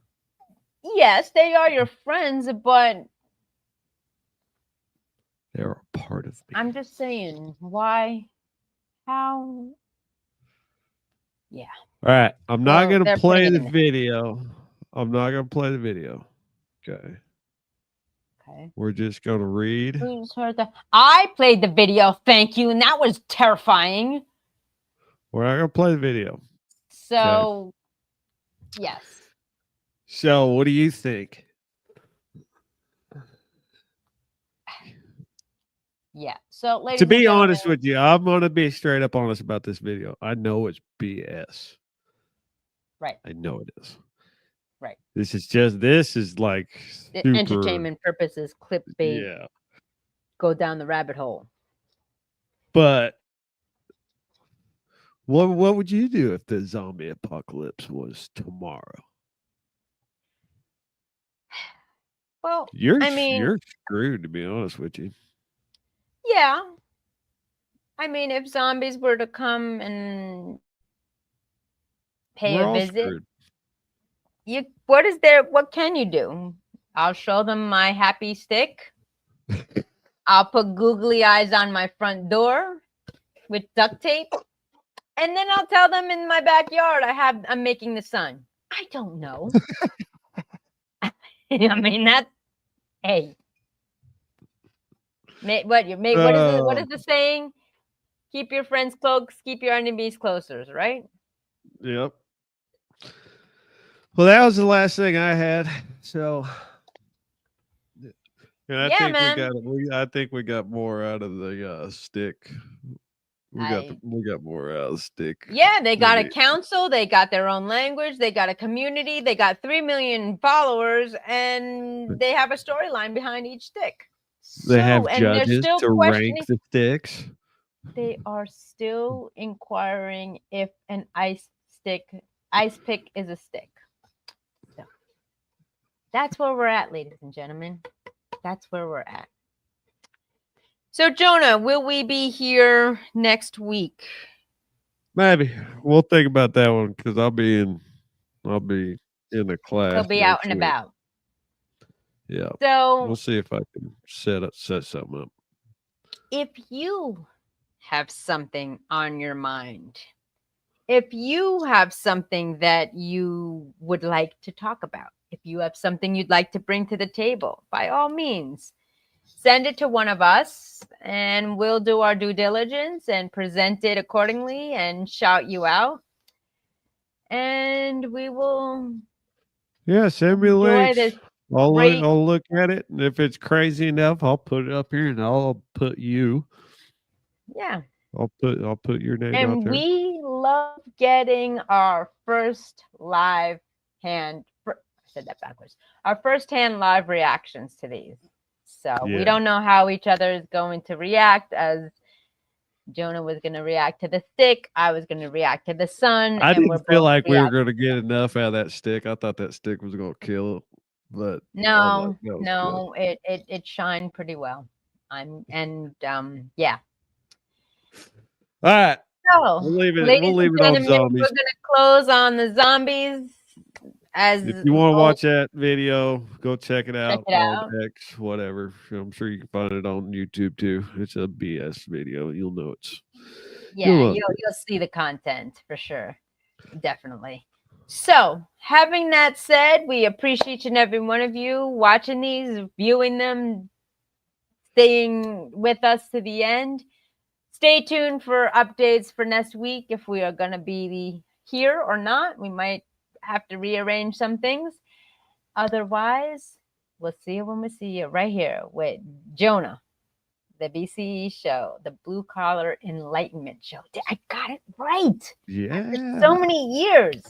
Yes, they are your friends, but they're a part of me. I'm just saying, why? How? Yeah. All right. I'm not going to play the there. video. I'm not going to play the video. Okay. Okay. We're just going to read. Who's heard that? I played the video. Thank you. And that was terrifying. We're not going to play the video. So, yes. So, what do you think? Yeah. So, ladies to be honest with you, I'm going to be straight up honest about this video. I know it's BS. Right. I know it is. Right. This is like super, entertainment purposes, clickbait. Yeah. Go down the rabbit hole. But what would you do if the zombie apocalypse was tomorrow? Well, you're screwed, to be honest with you. Yeah. I mean, if zombies were to come and pay a visit, what can you do? I'll show them my happy stick. I'll put googly eyes on my front door with duct tape. And then I'll tell them in my backyard I'm making the sun. I don't know. I mean, hey. What is the saying? Keep your friends close, keep your enemies closer, right? Yep. Well, that was the last thing I had. So, and I think I think we got more out of the stick. We got more out of the stick. Yeah, they got a council, they got their own language, they got a community, they got 3 million followers, and they have a storyline behind each stick. They have judges to rank the sticks. They are still inquiring if an ice pick is a stick. So that's where we're at, ladies and gentlemen. That's where we're at. So, Jonah, will we be here next week? Maybe. We'll think about that one because I'll be in the class. He'll be out and about. Yeah. So we'll see if I can set something up. If you have something on your mind, if you have something that you would like to talk about, if you have something you'd like to bring to the table, by all means, send it to one of us and we'll do our due diligence and present it accordingly and shout you out. And we will. Yeah, send me links. I'll look at it. And if it's crazy enough, I'll put it up here and I'll put you. Yeah. I'll put your name and out there. We love getting our first live hand. I said that backwards. Our first hand live reactions to these. So we don't know how each other is going to react, as Jonah was going to react to the stick. I was going to react to the sun. I didn't feel like we were going to get enough out of that stick. I thought that stick was going to kill it, but no, it shined pretty well. Yeah. All right. So we'll leave it on zombies. We're going to close on the zombies. If you want to watch that video, go check it out on X, whatever. I'm sure you can find it on YouTube too. It's a BS video. You'll know it's. Yeah, you'll see the content for sure. Definitely. So, having that said, we appreciate each and every one of you watching these, viewing them, staying with us to the end. Stay tuned for updates for next week if we are going to be here or not. We might have to rearrange some things. Otherwise, we'll see you when we see you right here with Jonah, the BCE Show, the Blue Collar Enlightenment Show. I got it right. Yeah. After so many years.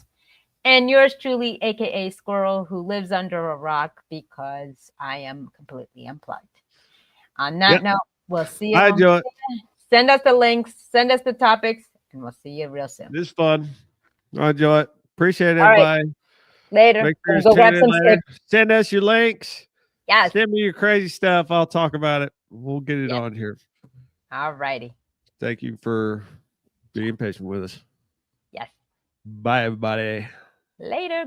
And yours truly, aka Squirrel, who lives under a rock because I am completely unplugged. On that note, we'll see you. I enjoy it. Send us the links, send us the topics, and we'll see you real soon. This is fun. I enjoy it. Appreciate it, everybody. Right. Later. Make sure go grab some later. Send us your links. Yes. Send me your crazy stuff. I'll talk about it. We'll get it on here. All righty. Thank you for being patient with us. Yes. Bye, everybody. Later.